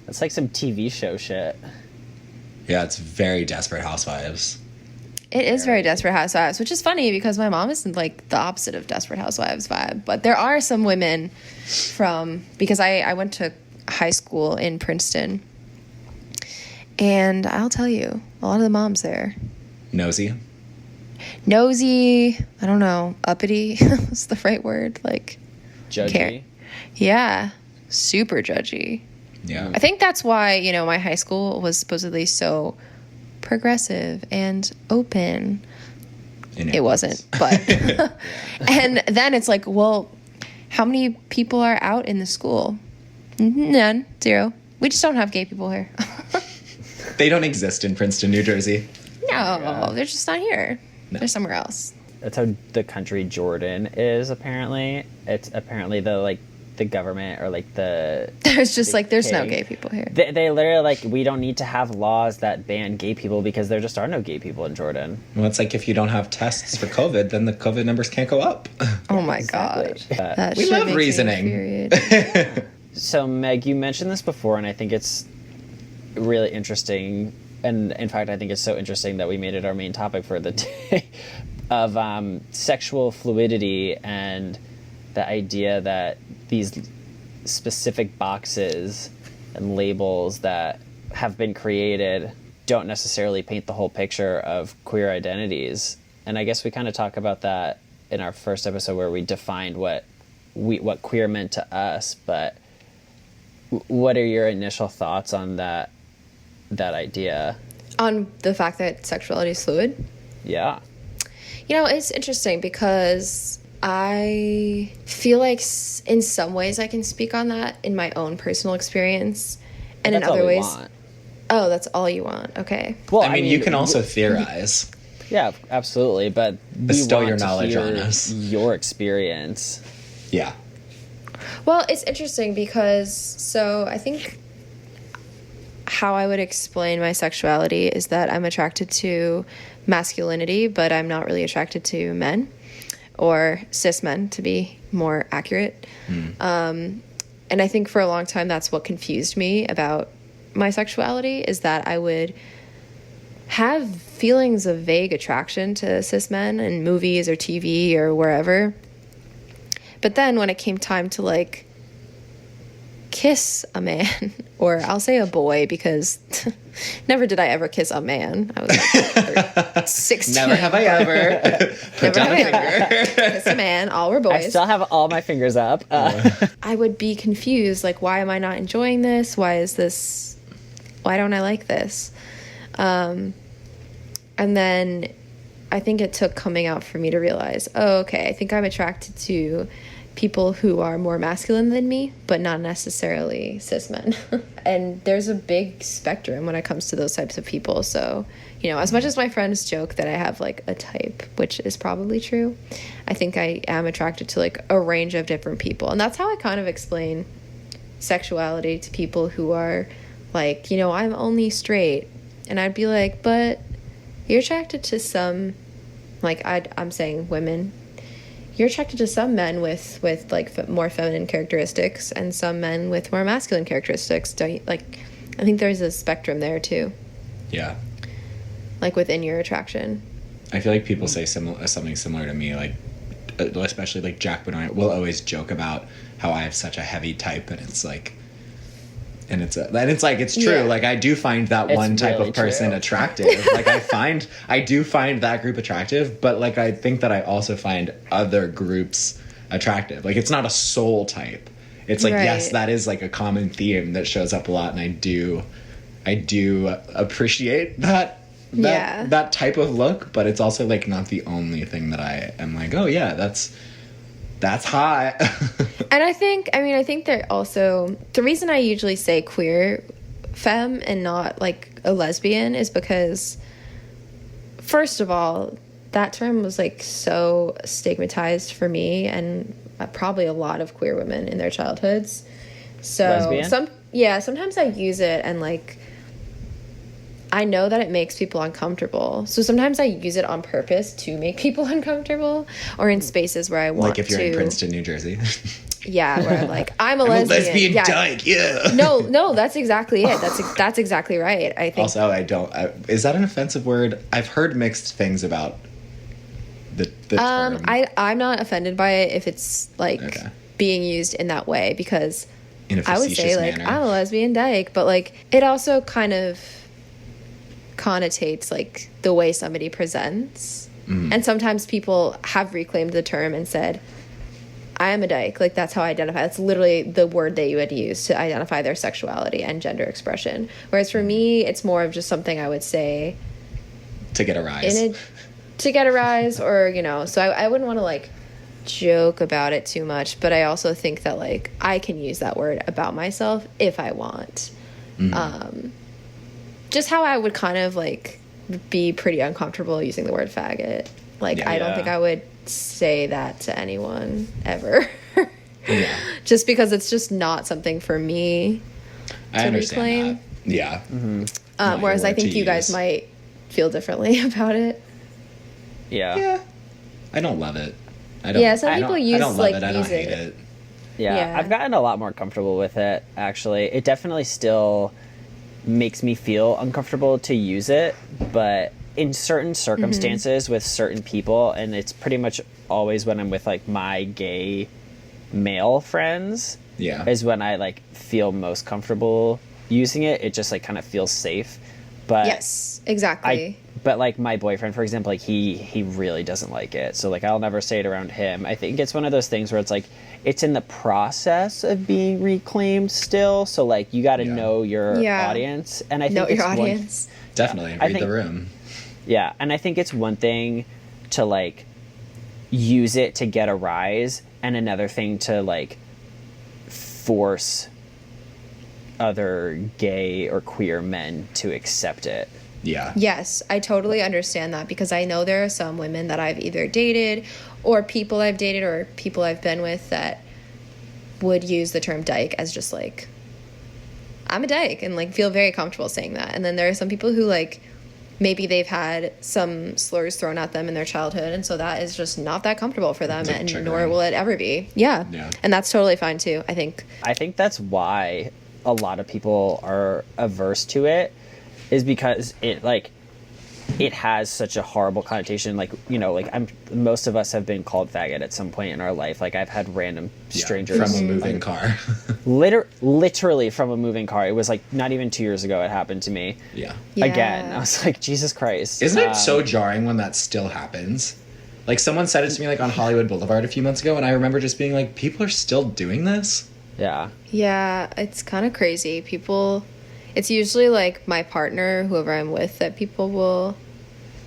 That's like some TV show shit. Yeah, it's very Desperate Housewives. It is very Desperate Housewives, which is funny because my mom isn't like the opposite of Desperate Housewives vibe. But there are some women because I went to high school in Princeton, and I'll tell you, a lot of the moms there. Nosy, I don't know, uppity is the right word, like judgy. Yeah, super judgy. Yeah. I think that's why, you know, my high school was supposedly so progressive and open. And it wasn't, but and then it's like, well, how many people are out in the school? None. Zero. We just don't have gay people here. They don't exist in Princeton, New Jersey. No, they're just not here. No. They're somewhere else. That's how the country Jordan is, apparently. It's apparently the government or like there's just like there's no gay people here. They literally like, we don't need to have laws that ban gay people because there just are no gay people in Jordan. Well, it's like if you don't have tests for COVID, then the COVID numbers can't go up. Oh my god, that we love reasoning. So Meg, you mentioned this before, and I think it's really interesting. And in fact, I think it's so interesting that we made it our main topic for the day of sexual fluidity and the idea that these specific boxes and labels that have been created don't necessarily paint the whole picture of queer identities. And I guess we kind of talk about that in our first episode where we defined what queer meant to us. But what are your initial thoughts on that idea? On the fact that sexuality is fluid? Yeah. You know, it's interesting because I feel like in some ways I can speak on that in my own personal experience, and in other ways. Oh, that's all you want. Okay. Well, I mean, you can also theorize. Yeah, absolutely, but bestow your knowledge on us. Your experience. Yeah. Well, it's interesting because so I think how I would explain my sexuality is that I'm attracted to masculinity, but I'm not really attracted to men. Or cis men, to be more accurate. And I think for a long time that's what confused me about my sexuality, is that I would have feelings of vague attraction to cis men in movies or TV or wherever. But then when it came time to like kiss a man, or I'll say a boy because never did I ever kiss a man. I was like 16. Never have I ever. Put down a finger. Kiss a man. All were boys. I still have all my fingers up. I would be confused. Like, why am I not enjoying this? Why is this why don't I like this? And then I think it took coming out for me to realize, oh, okay, I think I'm attracted to people who are more masculine than me, but not necessarily cis men. And there's a big spectrum when it comes to those types of people. So, you know, as much as my friends joke that I have like a type, which is probably true, I think I am attracted to like a range of different people. And that's how I kind of explain sexuality to people who are like, you know, I'm only straight. And I'd be like, but you're attracted to some, like I'm saying women, you're attracted to some men with like more feminine characteristics and some men with more masculine characteristics. Don't you, like, I think there's a spectrum there too. Yeah. Like within your attraction. I feel like people say something similar to me, like, especially like Jack Benoit will always joke about how I have such a heavy type, and it's like, it's true. Yeah. Like, I do find that It's one type really of person true. attractive. Like, I do find that group attractive, but like, I think that I also find other groups attractive. Like, it's not a soul type. It's like, Right. yes, that is like a common theme that shows up a lot, and I do appreciate that type of look, but it's also like not the only thing that I am like, oh yeah, that's hot. And I think that also, the reason I usually say queer femme and not like a lesbian is because, first of all, that term was like so stigmatized for me and probably a lot of queer women in their childhoods. So Lesbian? Sometimes I use it and like, I know that it makes people uncomfortable. So sometimes I use it on purpose to make people uncomfortable, or in spaces where I want Like if you're to. in Princeton, New Jersey. Yeah, where I'm like, I'm a I'm lesbian. a lesbian Yeah. dyke, yeah. No, that's exactly it. That's exactly right. I think. Also, is that an offensive word? I've heard mixed things about the term. I'm not offended by it if it's like Okay. being used in that way, because In a I would say facetious like manner. I'm a lesbian dyke, but like it also kind of connotates like the way somebody presents. And sometimes people have reclaimed the term and said, I am a dyke. Like, that's how I identify. That's literally the word they would use to identify their sexuality and gender expression. Whereas for me, it's more of just something I would say To get a rise. to get a rise, or, you know, so I wouldn't want to like joke about it too much, but I also think that like I can use that word about myself if I want. Just how I would kind of like be pretty uncomfortable using the word faggot. Like, Yeah. I don't think I would say that to anyone ever. Yeah. Just because it's just not something for me I to understand reclaim. that. Yeah. Not Whereas your I word think to you guys use. might feel differently about it. Yeah. Yeah. I don't love it. I don't, Yeah, some I people don't, use, I don't love like, it. I don't use hate it. it. Yeah, Yeah. I've gotten a lot more comfortable with it, actually. It definitely still makes me feel uncomfortable to use it, but in certain circumstances with certain people, and it's pretty much always when I'm with like my gay male friends, Yeah. is when I like feel most comfortable using it. It just like kind of feels safe. But Yes, exactly. but like my boyfriend, for example, like he really doesn't like it. So like I'll never say it around him. I think it's one of those things where it's like it's in the process of being reclaimed still. So like you got to Yeah. know your Yeah. audience, and I think Know it's your one- audience. Definitely. I Read think- the room. yeah, and I think it's one thing to like use it to get a rise, and another thing to like force other gay or queer men to accept it. Yeah. Yes, I totally understand that, because I know there are some women that I've either dated or people I've dated or people I've been with that would use the term dyke as just like, I'm a dyke, and like feel very comfortable saying that. And then there are some people who like maybe they've had some slurs thrown at them in their childhood, and so that is just not that comfortable for them, It's, like, and nor triggering. will it ever be. Yeah. Yeah. And that's totally fine too, I think. I think that's why a lot of people are averse to it, is because it has such a horrible connotation. Like, you know, like most of us have been called faggot at some point in our life. Like I've had random Yeah. strangers From a moving car. literally from a moving car. It was like not even 2 years ago it happened to me. Yeah. Yeah. Again, I was like, Jesus Christ. Isn't it so jarring when that still happens? Like, someone said it to me like on Hollywood Boulevard a few months ago, and I remember just being like, people are still doing this? Yeah. Yeah, it's kind of crazy. People, It's usually like my partner, whoever I'm with, that people will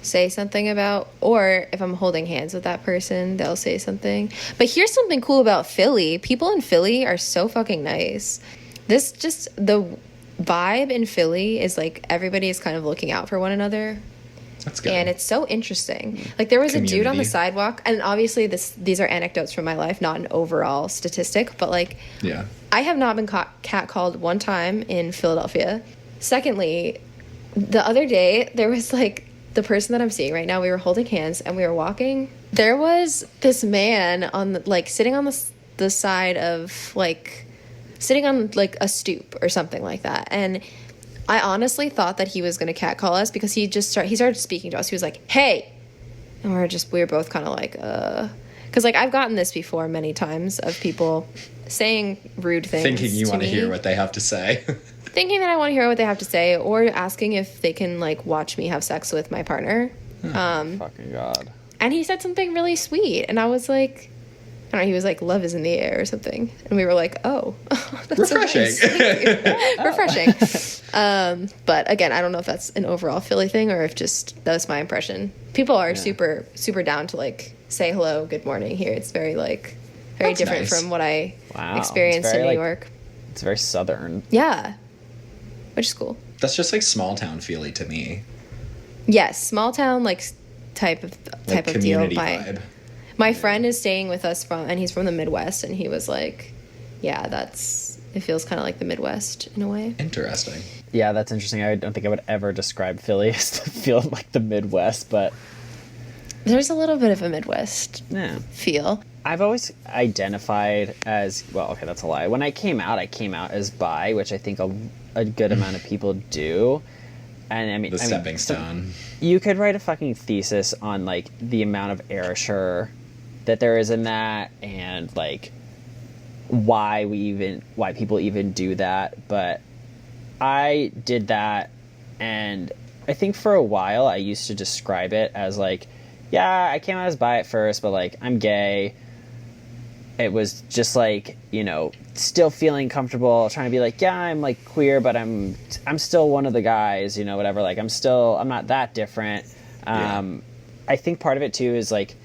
say something about, or if I'm holding hands with that person, they'll say something. But here's something cool about Philly. People in Philly are so fucking nice. The vibe in Philly is like everybody is kind of looking out for one another. That's good. And it's so interesting. Like there was a dude on the sidewalk, and obviously these are anecdotes from my life, not an overall statistic, but like, yeah, I have not been catcalled one time in Philadelphia. Secondly, the other day there was like the person that I'm seeing right now, we were holding hands and we were walking. There was this man on like sitting on the side of like sitting on like a stoop or something like that, and I honestly thought that he was going to catcall us because he started speaking to us. He was like, "Hey," and we were both kind of like, because like I've gotten this before many times of people saying rude things, thinking you want to hear what they have to say, thinking that I want to hear what they have to say, or asking if they can like watch me have sex with my partner. Fucking God. And he said something really sweet, and I was like, I don't know, he was like, "Love is in the air" or something, and we were like, "Oh, that's refreshing." So nice. Refreshing. But again, I don't know if that's an overall Philly thing or if just that was my impression. People are super super down to like say hello, good morning here. It's very like That's different nice. from what I Wow. experienced in New York. It's very southern. Yeah, which is cool. That's just like small town Philly to me. Yes, small town like type of Like deal. community vibe. My friend is staying with us and he's from the Midwest, and he was like, yeah, it feels kind of like the Midwest in a way. Interesting. Yeah, that's interesting. I don't think I would ever describe Philly as to feel like the Midwest, but There's a little bit of a Midwest yeah. feel. I've always identified as, well, okay, that's a lie. When I came out as bi, which I think a good amount of people do. And I mean, Stepping stone. You could write a fucking thesis on like the amount of erasure that there is in that, and like why people even do that. But I did that, and I think for a while I used to describe it as like, yeah, I came out as bi at first, but like I'm gay. It was just like, still feeling comfortable, trying to be like, yeah, I'm like queer, but I'm still one of the guys, whatever. Like I'm not that different. I think part of it too is like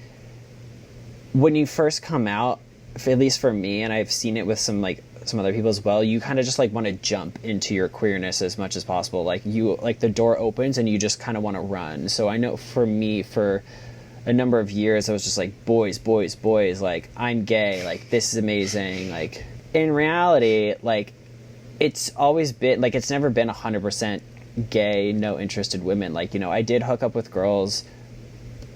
when you first come out, at least for me, and I've seen it with some other people as well, you kind of just like want to jump into your queerness as much as possible. Like the door opens and you just kind of want to run. So I know for me, for a number of years, I was just like, boys, boys, boys, like I'm gay, like this is amazing. Like in reality, like it's always been like, it's never been 100% gay, no interested women. Like, I did hook up with girls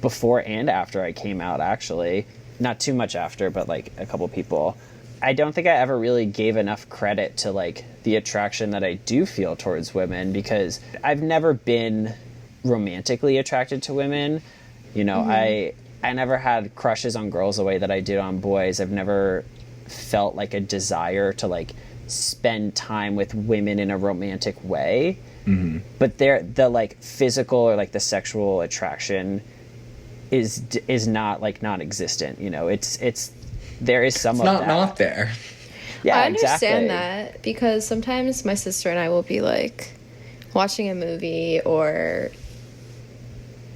before and after I came out, actually. Not too much after, but like a couple people. I don't think I ever really gave enough credit to like the attraction that I do feel towards women, because I've never been romantically attracted to women. I never had crushes on girls the way that I did on boys. I've never felt like a desire to like spend time with women in a romantic way. Mm-hmm. But the like physical or like the sexual attraction is not like non-existent. It's there is some of that. Not there. Yeah, I understand exactly. that, because sometimes my sister and I will be like watching a movie or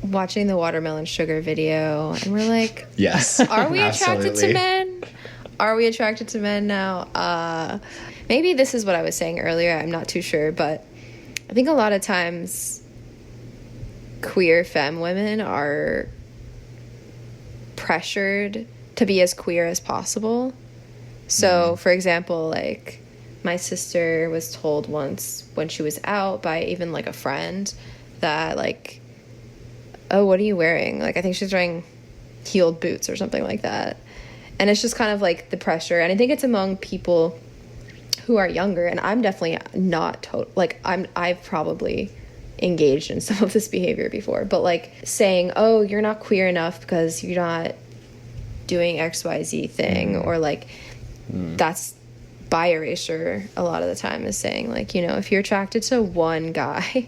watching the Watermelon Sugar video, and we're like, yes, are we attracted to men? Are we attracted to men now? Maybe this is what I was saying earlier, I'm not too sure, but I think a lot of times queer femme women are pressured to be as queer as possible. So, for example, like my sister was told once when she was out by even like a friend that like, oh, what are you wearing? Like, I think she's wearing heeled boots or something like that. And it's just kind of like the pressure. And I think it's among people who are younger. And I'm definitely not I've probably engaged in some of this behavior before. But like saying, oh, you're not queer enough because you're not doing XYZ thing. Or like, that's bi erasure a lot of the time, is saying like, if you're attracted to one guy,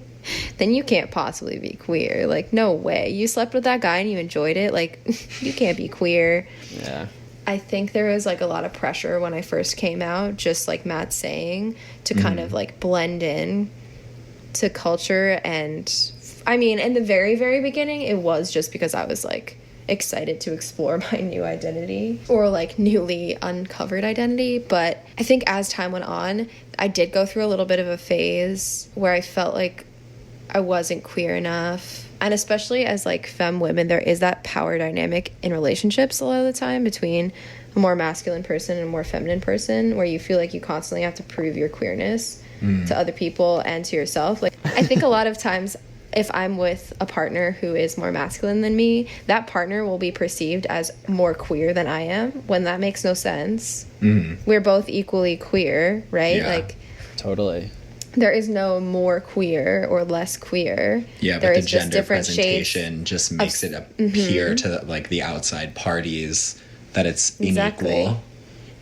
then you can't possibly be queer. Like, no way. You slept with that guy and you enjoyed it. Like, you can't be queer. Yeah. I think there was like a lot of pressure when I first came out, just like Matt's saying, to kind of like blend in. to culture. And I mean, in the very, very beginning, it was just because I was like excited to explore my new identity, or like newly uncovered identity. But I think as time went on, I did go through a little bit of a phase where I felt like I wasn't queer enough. And especially as like femme women, there is that power dynamic in relationships a lot of the time between a more masculine person and a more feminine person, where you feel like you constantly have to prove your queerness to other people and to yourself. Like, I think a lot of times if I'm with a partner who is more masculine than me, that partner will be perceived as more queer than I am, when that makes no sense. We're both equally queer, right? Yeah. Like, Totally. there is no more queer or less queer. Yeah, there but the is just gender different presentation shades just makes it appear to like the outside parties that it's Exactly. unequal.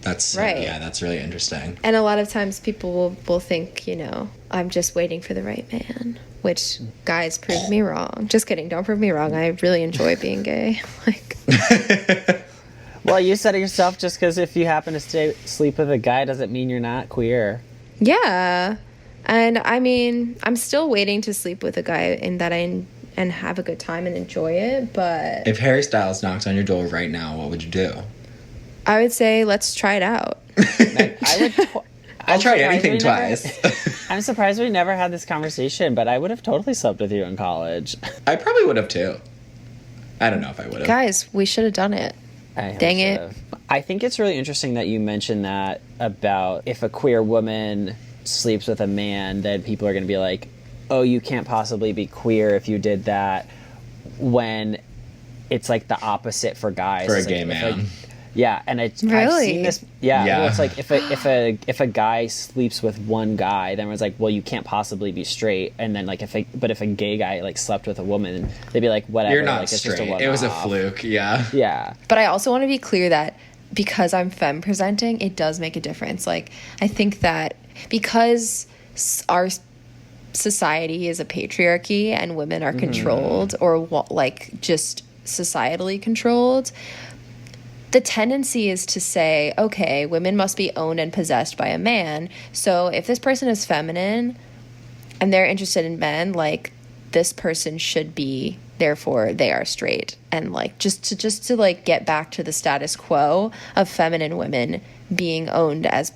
That's Right. Yeah, that's really interesting. And a lot of times people will think, you know, I'm just waiting for the right man, which, guys, prove me wrong. Just kidding. Don't prove me wrong. I really enjoy being gay. Like, Well, you said it yourself, just because if you happen to sleep with a guy doesn't mean you're not queer. yeah. And I mean, I'm still waiting to sleep with a guy and have a good time and enjoy it, but If Harry Styles knocked on your door right now, what would you do? I would say let's try it out. I'll try anything twice. I'm surprised we never had this conversation, but I would have totally slept with you in college. I probably would have too. I don't know if I would have. Guys, we should have done it. Dang it. I think it's really interesting that you mentioned that about if a queer woman sleeps with a man, then people are going to be like, oh, you can't possibly be queer if you did that, when it's like the opposite for guys. For a It's gay like, man. Yeah, and I've Really? seen this. Yeah, Yeah. well, it's like if a guy sleeps with one guy, then it's like, well, you can't possibly be straight. And then like if a gay guy like slept with a woman, they'd be like, whatever. You're not like, it's straight. Just a It was a one-off. fluke. Yeah. Yeah. But I also want to be clear that because I'm femme presenting, it does make a difference. Like, I think that because our society is a patriarchy and women are controlled, or like just societally controlled, the tendency is to say, okay, women must be owned and possessed by a man. So if this person is feminine and they're interested in men, like, this person should be, therefore they are straight. And like just to like get back to the status quo of feminine women being owned as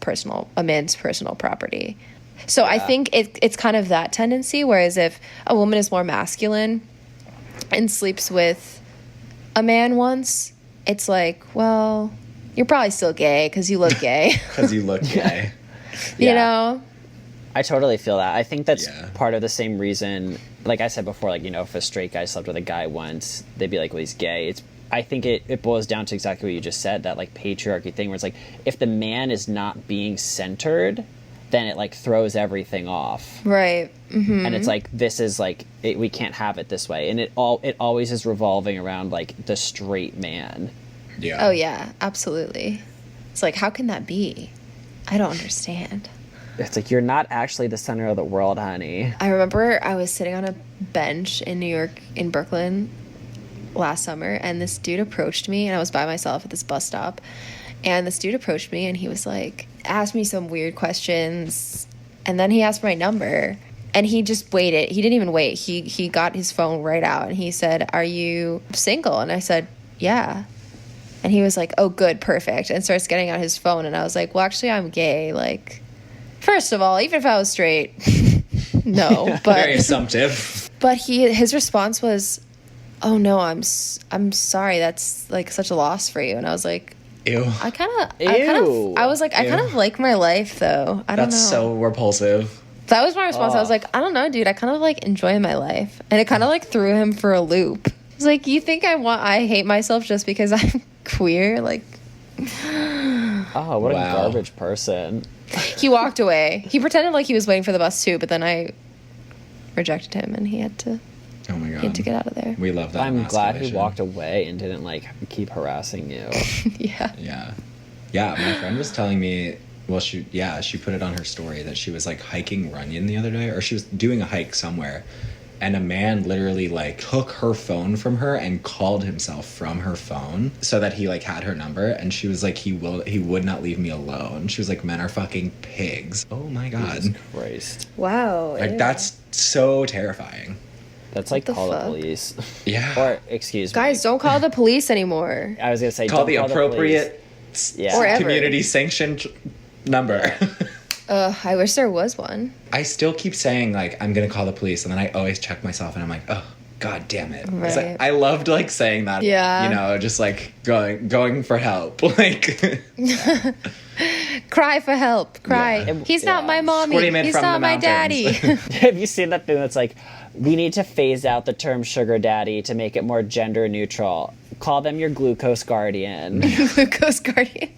a man's personal property. So I think it's kind of that tendency, whereas if a woman is more masculine and sleeps with a man once, it's like, well, you're probably still gay because you look gay. Because you look gay. You know? I totally feel that. I think that's Yeah. part of the same reason, like I said before, like, you know, if a straight guy slept with a guy once, they'd be like, well, he's gay. I think it boils down to exactly what you just said, that like patriarchy thing where it's like, if the man is not being centered, then it like throws everything off. Right. Mm-hmm. And it's like, this is like, we can't have it this way. And it always is revolving around like the straight man. Yeah. Oh, yeah, absolutely. It's like, how can that be? I don't understand. It's like, you're not actually the center of the world, honey. I remember I was sitting on a bench in New York, in Brooklyn, last summer, and this dude approached me, and I was by myself at this bus stop, and this dude approached me, and he was like, asked me some weird questions, and then he asked for my number, and he just waited. He didn't even wait. He got his phone right out, and he said, "Are you single?" And I said, "Yeah." And he was like, "Oh, good, perfect," and starts getting out his phone, and I was like, "Well, actually, I'm gay, like, first of all, even if I was straight," no, but Very assumptive. but his response was, "Oh no, I'm sorry. That's like such a loss for you." And I was like, Ew. I Ew. was like, I kind of like my life though. I don't That's know. so repulsive. That was my response. I was Oh. like, I don't know, dude. I kind of like enjoy my life, and it kind of like threw him for a loop. I was like, you think I hate myself just because I'm queer? Like, Oh, what Wow. a garbage person. he walked away. He pretended like he was waiting for the bus too, but then I rejected him, and he had to Oh my god. get out of there. We love that. I'm glad he emasculation. walked away and didn't like keep harassing you. Yeah. Yeah. Yeah, my friend was telling me, well, she put it on her story that she was like hiking Runyon the other day, or she was doing a hike somewhere, and a man literally like took her phone from her and called himself from her phone so that he like had her number, and she was like, he would not leave me alone. She was like, men are fucking pigs. Oh my god. Jesus Christ. Wow. Like, that's so terrifying. That's like What the call the fuck? police. Yeah. Or excuse me. Guys, don't call the police anymore. I was gonna say Call don't the call appropriate Yeah. Or ever. community sanctioned number. I wish there was one. I still keep saying like, I'm gonna call the police, and then I always check myself and I'm like, oh god damn it. 'Cause Right. I loved like saying that. Yeah. You know, just like going for help. Like Cry for help. Cry. Yeah. He's not my mommy. Squirting him He's from not the my mountains. daddy. Have you seen that thing that's like, we need to phase out the term sugar daddy to make it more gender neutral. Call them your glucose guardian. Glucose guardian.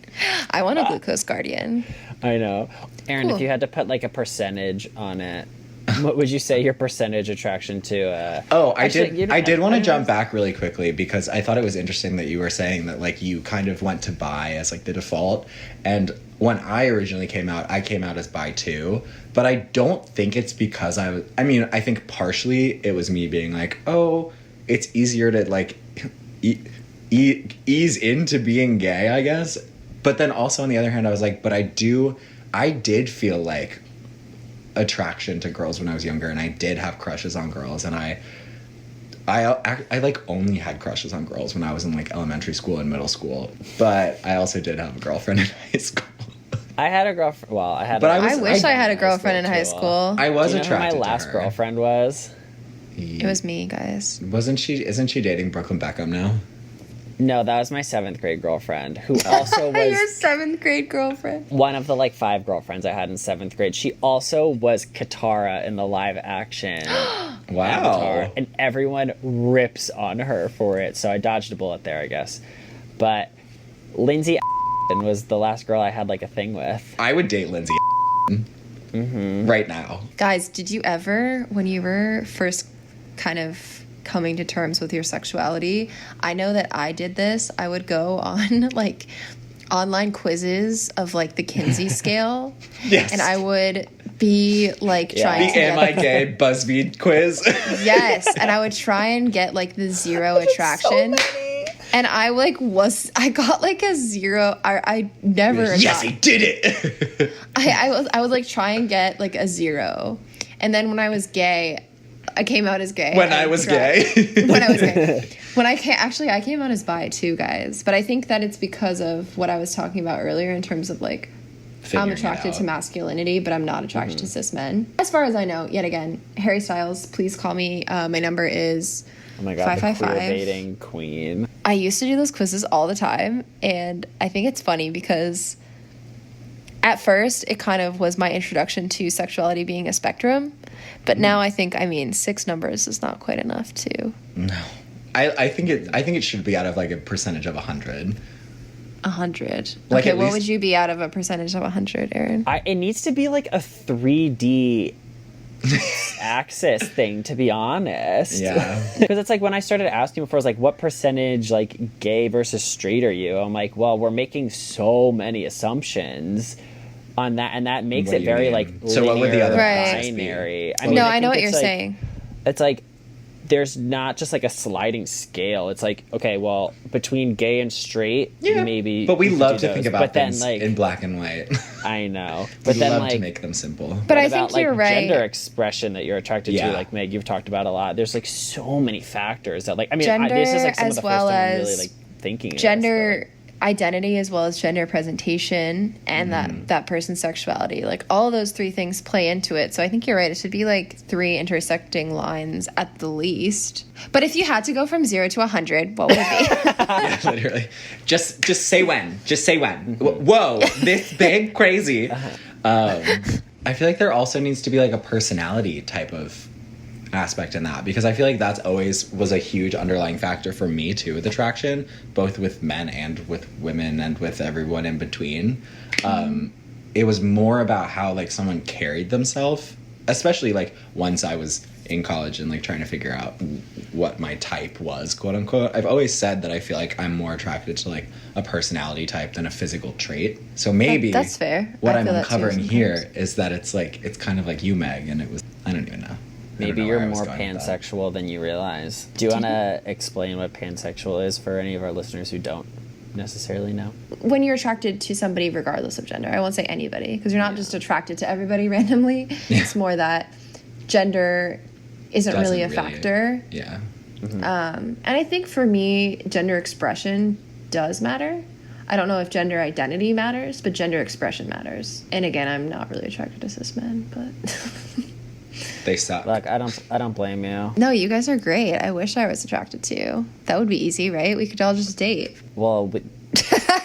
I want a glucose guardian. I know. Aaron, Cool. if you had to put like a percentage on it, what would you say your percentage attraction to? I did want to I jump back really quickly because I thought it was interesting that you were saying that like you kind of went to bi as like the default, and when I originally came out, I came out as bi too, but I don't think it's because I mean, I think partially it was me being like, oh, it's easier to like ease into being gay, I guess. But then also on the other hand, I was like, but I did feel like attraction to girls when I was younger, and I did have crushes on girls, and I like only had crushes on girls when I was in like elementary school and middle school, but I also did have a girlfriend in high school. I had a girlfriend. Well, I had. But I wish I had a girlfriend in high too. school. I was Do you know who attracted my last to her. girlfriend was? It was me, guys. Isn't she dating Brooklyn Beckham now? No, that was my 7th grade girlfriend, who also Your was 7th grade girlfriend. one of the like 5 girlfriends I had in 7th grade. She also was Katara in the live action Avatar, and everyone rips on her for it. So I dodged a bullet there, I guess. But Lindsay was the last girl I had like a thing with. I would date Lindsay right now. Guys, did you ever, when you were first kind of coming to terms with your sexuality, I know that I did this. I would go on like online quizzes of like the Kinsey scale. Yes. And I would be like trying The to Am I Gay BuzzFeed quiz. Yes, and I would try and get like the 0 attraction. And I got like a 0. I never Yes, got, he did it. I would like try and get like a 0. And then when I was gay, I came out as gay. When I was gay. When I was gay. When I came out as bi too, guys. But I think that it's because of what I was talking about earlier in terms of like, Figuring I'm it attracted out. to masculinity, but I'm not attracted to cis men. As far as I know, yet again, Harry Styles, please call me. My number is Oh my god, the 555. queer baiting queen. I used to do those quizzes all the time, and I think it's funny because at first it kind of was my introduction to sexuality being a spectrum, but now I think 6 numbers is not quite enough to. No. I think it should be out of like a percentage of 100. 100. Like, Okay, at what least- would you be out of a percentage of 100, Aaron? It needs to be like a 3D axis thing, to be honest. Yeah. Because it's like when I started asking before, I was like, what percentage like gay versus straight are you? I'm like, well, we're making so many assumptions on that, and that makes What it do you very mean? like So what would the other Right. process be? binary. No, I think know what it's you're like- saying. It's like there's not just like a sliding scale. It's like, okay, well, between gay and straight, maybe. But we you could love do to those. think about but then, things like, in black and white. I know. We But then love like to make them simple. But what I about, think like, you're right. gender expression that you're attracted Yeah. to, like Meg, you've talked about a lot. There's like so many factors that, like, I mean, Gender this is like some of as the well first time I'm as really like thinking. of this, Gender identity as well as gender presentation and that person's sexuality, like all those 3 things play into it. So I think you're right, it should be like 3 intersecting lines at the least. But if you had to go from 0 to 100, what would it be? Yeah, literally. Just say when. Just say when. Whoa, this big crazy. I feel like there also needs to be like a personality type of aspect in that, because I feel like that's always was a huge underlying factor for me too with attraction, both with men and with women and with everyone in between. It was more about how like someone carried themselves, especially like once I was in college and like trying to figure out what my type was, quote unquote. I've always said that I feel like I'm more attracted to like a personality type than a physical trait. So maybe That's fair. What I I'm feel that too uncovering sometimes. here is that it's kind of like you, Meg, and it was, I don't even know. Maybe know you're where I was more going with that. pansexual than you realize. Do you want to explain what pansexual is for any of our listeners who don't necessarily know? When you're attracted to somebody regardless of gender, I won't say anybody, because you're not just attracted to everybody randomly. It's more that gender isn't really a factor. Yeah. And I think for me, gender expression does matter. I don't know if gender identity matters, but gender expression matters. And again, I'm not really attracted to cis men, but They suck. Look, I don't blame you. no, you guys are great. I wish I was attracted to you. That would be easy, right? We could all just date. Well,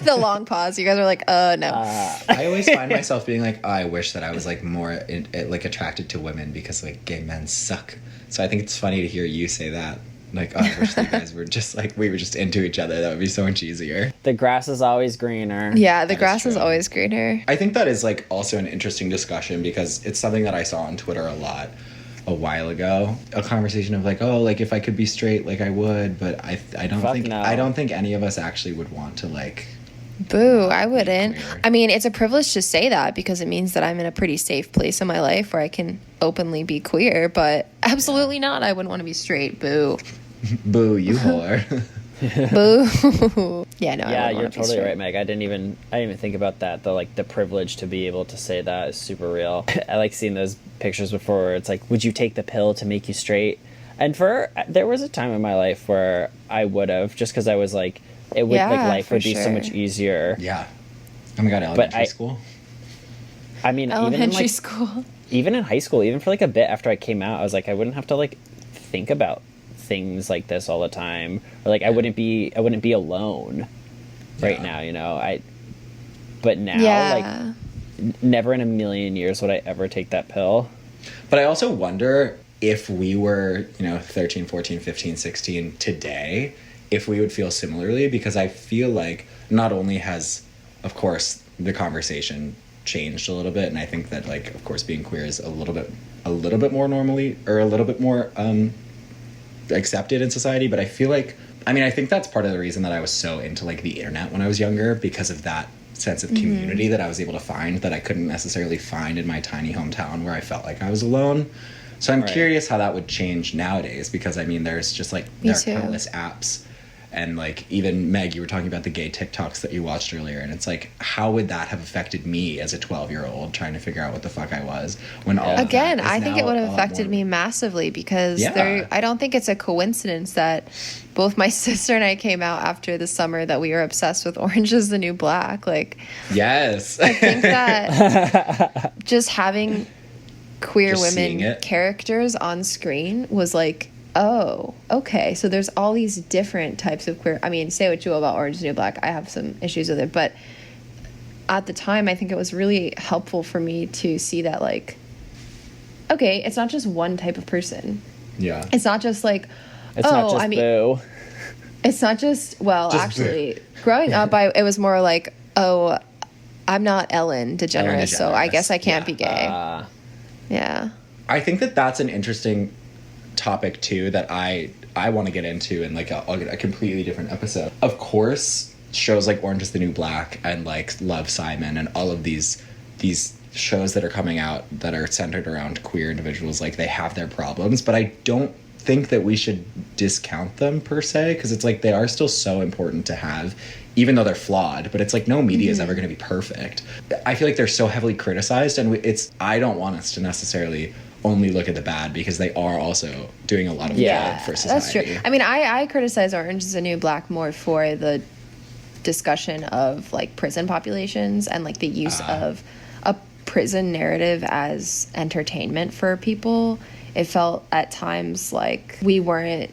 The long pause. You guys are like, no. I always find myself being like, oh, I wish that I was like more like attracted to women because like gay men suck. So I think it's funny to hear you say that. Like, oh, I wish you guys were just like, we were just into each other. That would be so much easier. the grass is always greener. Yeah, the That is grass is true. always greener. I think that is like also an interesting discussion because it's something that I saw on Twitter a lot a while ago. A conversation of like, oh, like if I could be straight, like I would, but I don't Fuck think no. I don't think any of us actually would want to like. Boo, I wouldn't. Queer. I mean, it's a privilege to say that because it means that I'm in a pretty safe place in my life where I can openly be queer, but absolutely not. I wouldn't want to be straight. Boo. Boo, you whore. Boo. Yeah, no, I Yeah, wouldn't you're wanna be totally straight. right, Meg. I didn't even think about that. The privilege to be able to say that is super real. I like seeing those pictures before where it's like, would you take the pill to make you straight? And there was a time in my life where I would have, just because I was like, it would like Yeah, life for would be so sure. much easier. Yeah. Oh my god, elementary school. I mean, Elementary school. even in high school, even for like a bit after I came out, I was like, I wouldn't have to like think about things like this all the time, or like I wouldn't be alone right Yeah. now, you know. But now, Yeah. like, never in a million years would I ever take that pill. But I also wonder if we were, 13, 14, 15, 16 today, if we would feel similarly, because I feel like not only has, of course, the conversation changed a little bit, and I think that, like, of course, being queer is a little bit more normally, or a little bit more accepted in society, but I feel like, I think that's part of the reason that I was so into, like, the internet when I was younger, because of that sense of community that I was able to find that I couldn't necessarily find in my tiny hometown where I felt like I was alone. So I'm Right. curious how that would change nowadays, because there's just like Me there are too. countless apps, and like even Meg, you were talking about the gay TikToks that you watched earlier, and it's like, how would that have affected me as a 12-year-old trying to figure out what the fuck I was when all of that Again, is I think now it would have a lot affected more- me massively because Yeah. I don't think it's a coincidence that both my sister and I came out after the summer that we were obsessed with Orange is the New Black. Like, Yes. I think that just having queer Just seeing women it. characters on screen was like, oh, okay. So there's all these different types of queer. I mean, say what you will about Orange is the New Black. I have some issues with it, but at the time, I think it was really helpful for me to see that, like, okay, it's not just one type of person. Yeah. It's not just like, It's oh, not just I mean, boo. it's not just, well, Just actually, growing up, it was more like, oh, I'm not Ellen DeGeneres, so I DeGeneres, guess I can't yeah. be gay. Yeah. I think that that's an interesting topic too that I want to get into in like a completely different episode. Of course, shows like Orange is the New Black and like Love, Simon, and all of these shows that are coming out that are centered around queer individuals, like, they have their problems, but I don't think that we should discount them per se, because it's like they are still so important to have, even though they're flawed. But it's like no media is ever going to be perfect. I feel like they're so heavily criticized, and I don't want us to necessarily only look at the bad, because they are also doing a lot of Yeah, good for society. That's true. I mean, I criticize Orange is the New Black more for the discussion of like prison populations and like the use of a prison narrative as entertainment for people. It felt at times like we weren't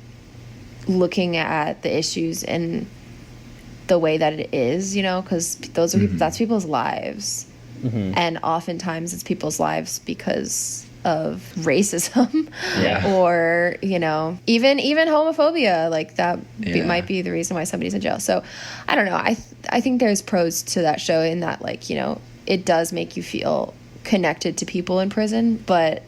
looking at the issues in the way that it is, because those are that's people's lives. And oftentimes it's people's lives because of racism Yeah. or, even homophobia, like that Yeah. might be the reason why somebody's in jail. So I don't know. I think there's pros to that show in that, like, it does make you feel connected to people in prison, but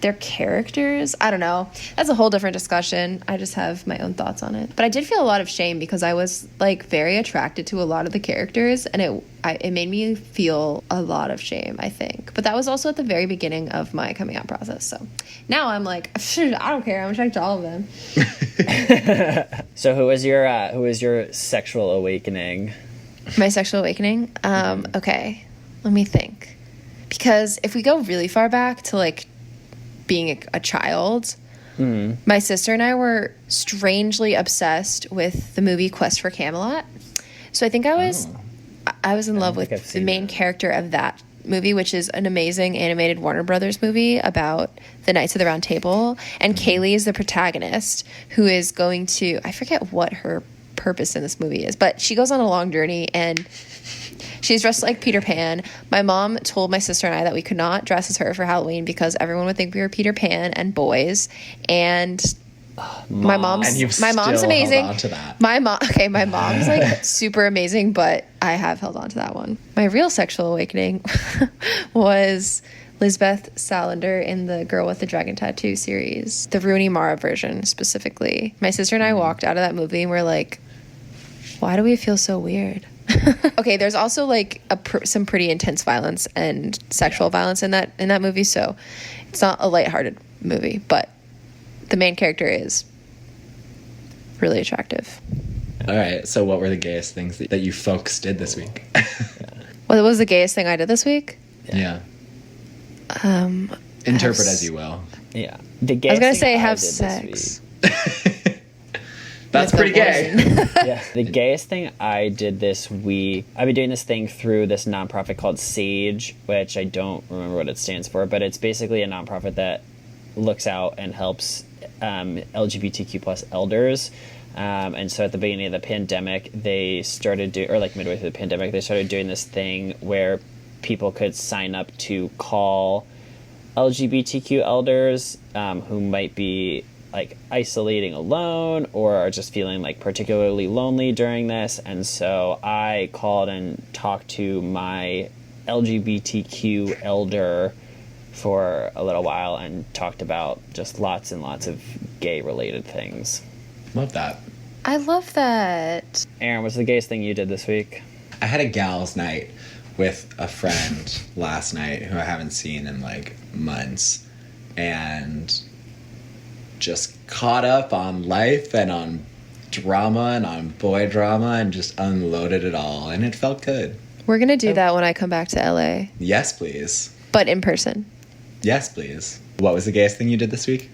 their characters. I don't know. That's a whole different discussion. I just have my own thoughts on it. But I did feel a lot of shame because I was like very attracted to a lot of the characters, and it made me feel a lot of shame, I think. But that was also at the very beginning of my coming out process. So now I'm like, I don't care. I'm attracted to all of them. So who was your sexual awakening? My sexual awakening? Okay, let me think. Because if we go really far back to like being a child, my sister and I were strangely obsessed with the movie Quest for Camelot. So I think I was in love with the main character of that movie, which is an amazing animated Warner Brothers movie about the Knights of the Round Table. And Kaylee is the protagonist, who is going to, I forget what her purpose in this movie is, but she goes on a long journey and she's dressed like Peter Pan. My mom told my sister and I that we could not dress as her for Halloween because everyone would think we were Peter Pan and boys. And my mom's amazing. Held on to that. My mom's like super amazing, but I have held on to that one. My real sexual awakening was Lisbeth Salander in the Girl with the Dragon Tattoo series, the Rooney Mara version specifically. My sister and I walked out of that movie and we're like, why do we feel so weird? Okay, there's also like some pretty intense violence and sexual violence in that movie, so it's not a lighthearted movie, but the main character is really attractive. All right, so what were the gayest things that you folks did this week? What was the gayest thing I did this week? Yeah. Interpret as you will. Yeah. I was gonna say have sex. That's pretty gay. Yeah. The gayest thing I did this week, I've been doing this thing through this nonprofit called SAGE, which I don't remember what it stands for, but it's basically a nonprofit that looks out and helps LGBTQ plus elders. And so at the beginning of the pandemic, they started midway through the pandemic, they started doing this thing where people could sign up to call LGBTQ elders who might be like isolating alone or are just feeling like particularly lonely during this. And so I called and talked to my LGBTQ elder for a little while and talked about just lots and lots of gay related things. Love that. I love that. Aaron, what's the gayest thing you did this week? I had a gals night with a friend last night who I haven't seen in like months, and just caught up on life and on drama and on boy drama and just unloaded it all, and it felt good. We're gonna do that when I come back to LA. Yes, please. But in person. Yes, please. What was the gayest thing you did this week?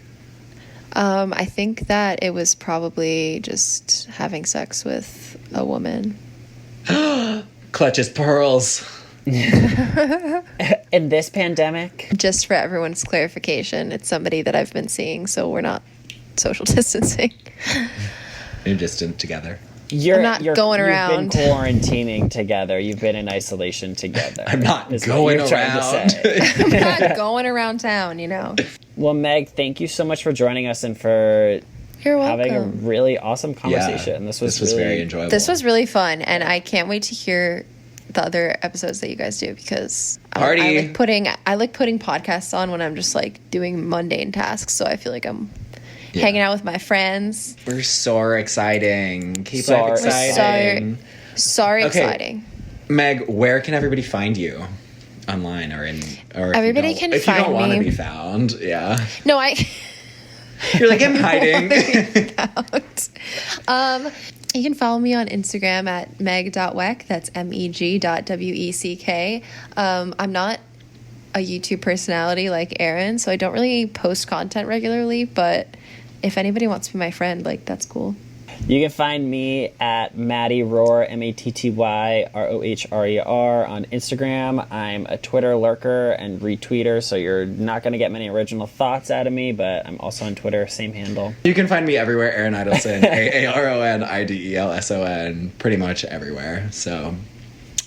I think that it was probably just having sex with a woman. Clutches pearls. In this pandemic? Just for everyone's clarification, it's somebody that I've been seeing, so we're not social distancing. You're distant together. I'm not going around. You've been quarantining together. You've been in isolation together. I'm not going around. I'm not going around town, you know. Well, Meg, thank you so much for joining us and for You're welcome. having a really awesome conversation. Yeah, this was really, very enjoyable. This was really fun, and I can't wait to hear the other episodes that you guys do, because I like putting podcasts on when I'm just like doing mundane tasks, so I feel like I'm hanging out with my friends. We're so exciting. Keep up exciting. Sorry, exciting. Meg, where can everybody find you? Online or everybody can find me. If you don't want to be found, yeah. No, You're like, I'm hiding. You can follow me on Instagram at meg.weck. That's meg.weck. I'm not a YouTube personality like Aaron, so I don't really post content regularly, but if anybody wants to be my friend, like, that's cool. You can find me at Maddie Rohr, MATTYROHRER on Instagram. I'm a Twitter lurker and retweeter, so you're not going to get many original thoughts out of me, but I'm also on Twitter, same handle. You can find me everywhere, Aaron Idelson, AARONIDELSON, pretty much everywhere. So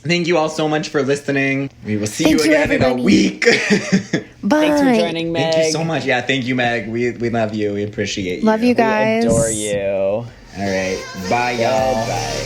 thank you all so much for listening. We will see you again in a week. Bye. Thanks for joining, Meg. Thank you so much. Yeah, thank you, Meg. We love you. We appreciate you. Love you guys. We adore you. All right. Bye, y'all. Bye.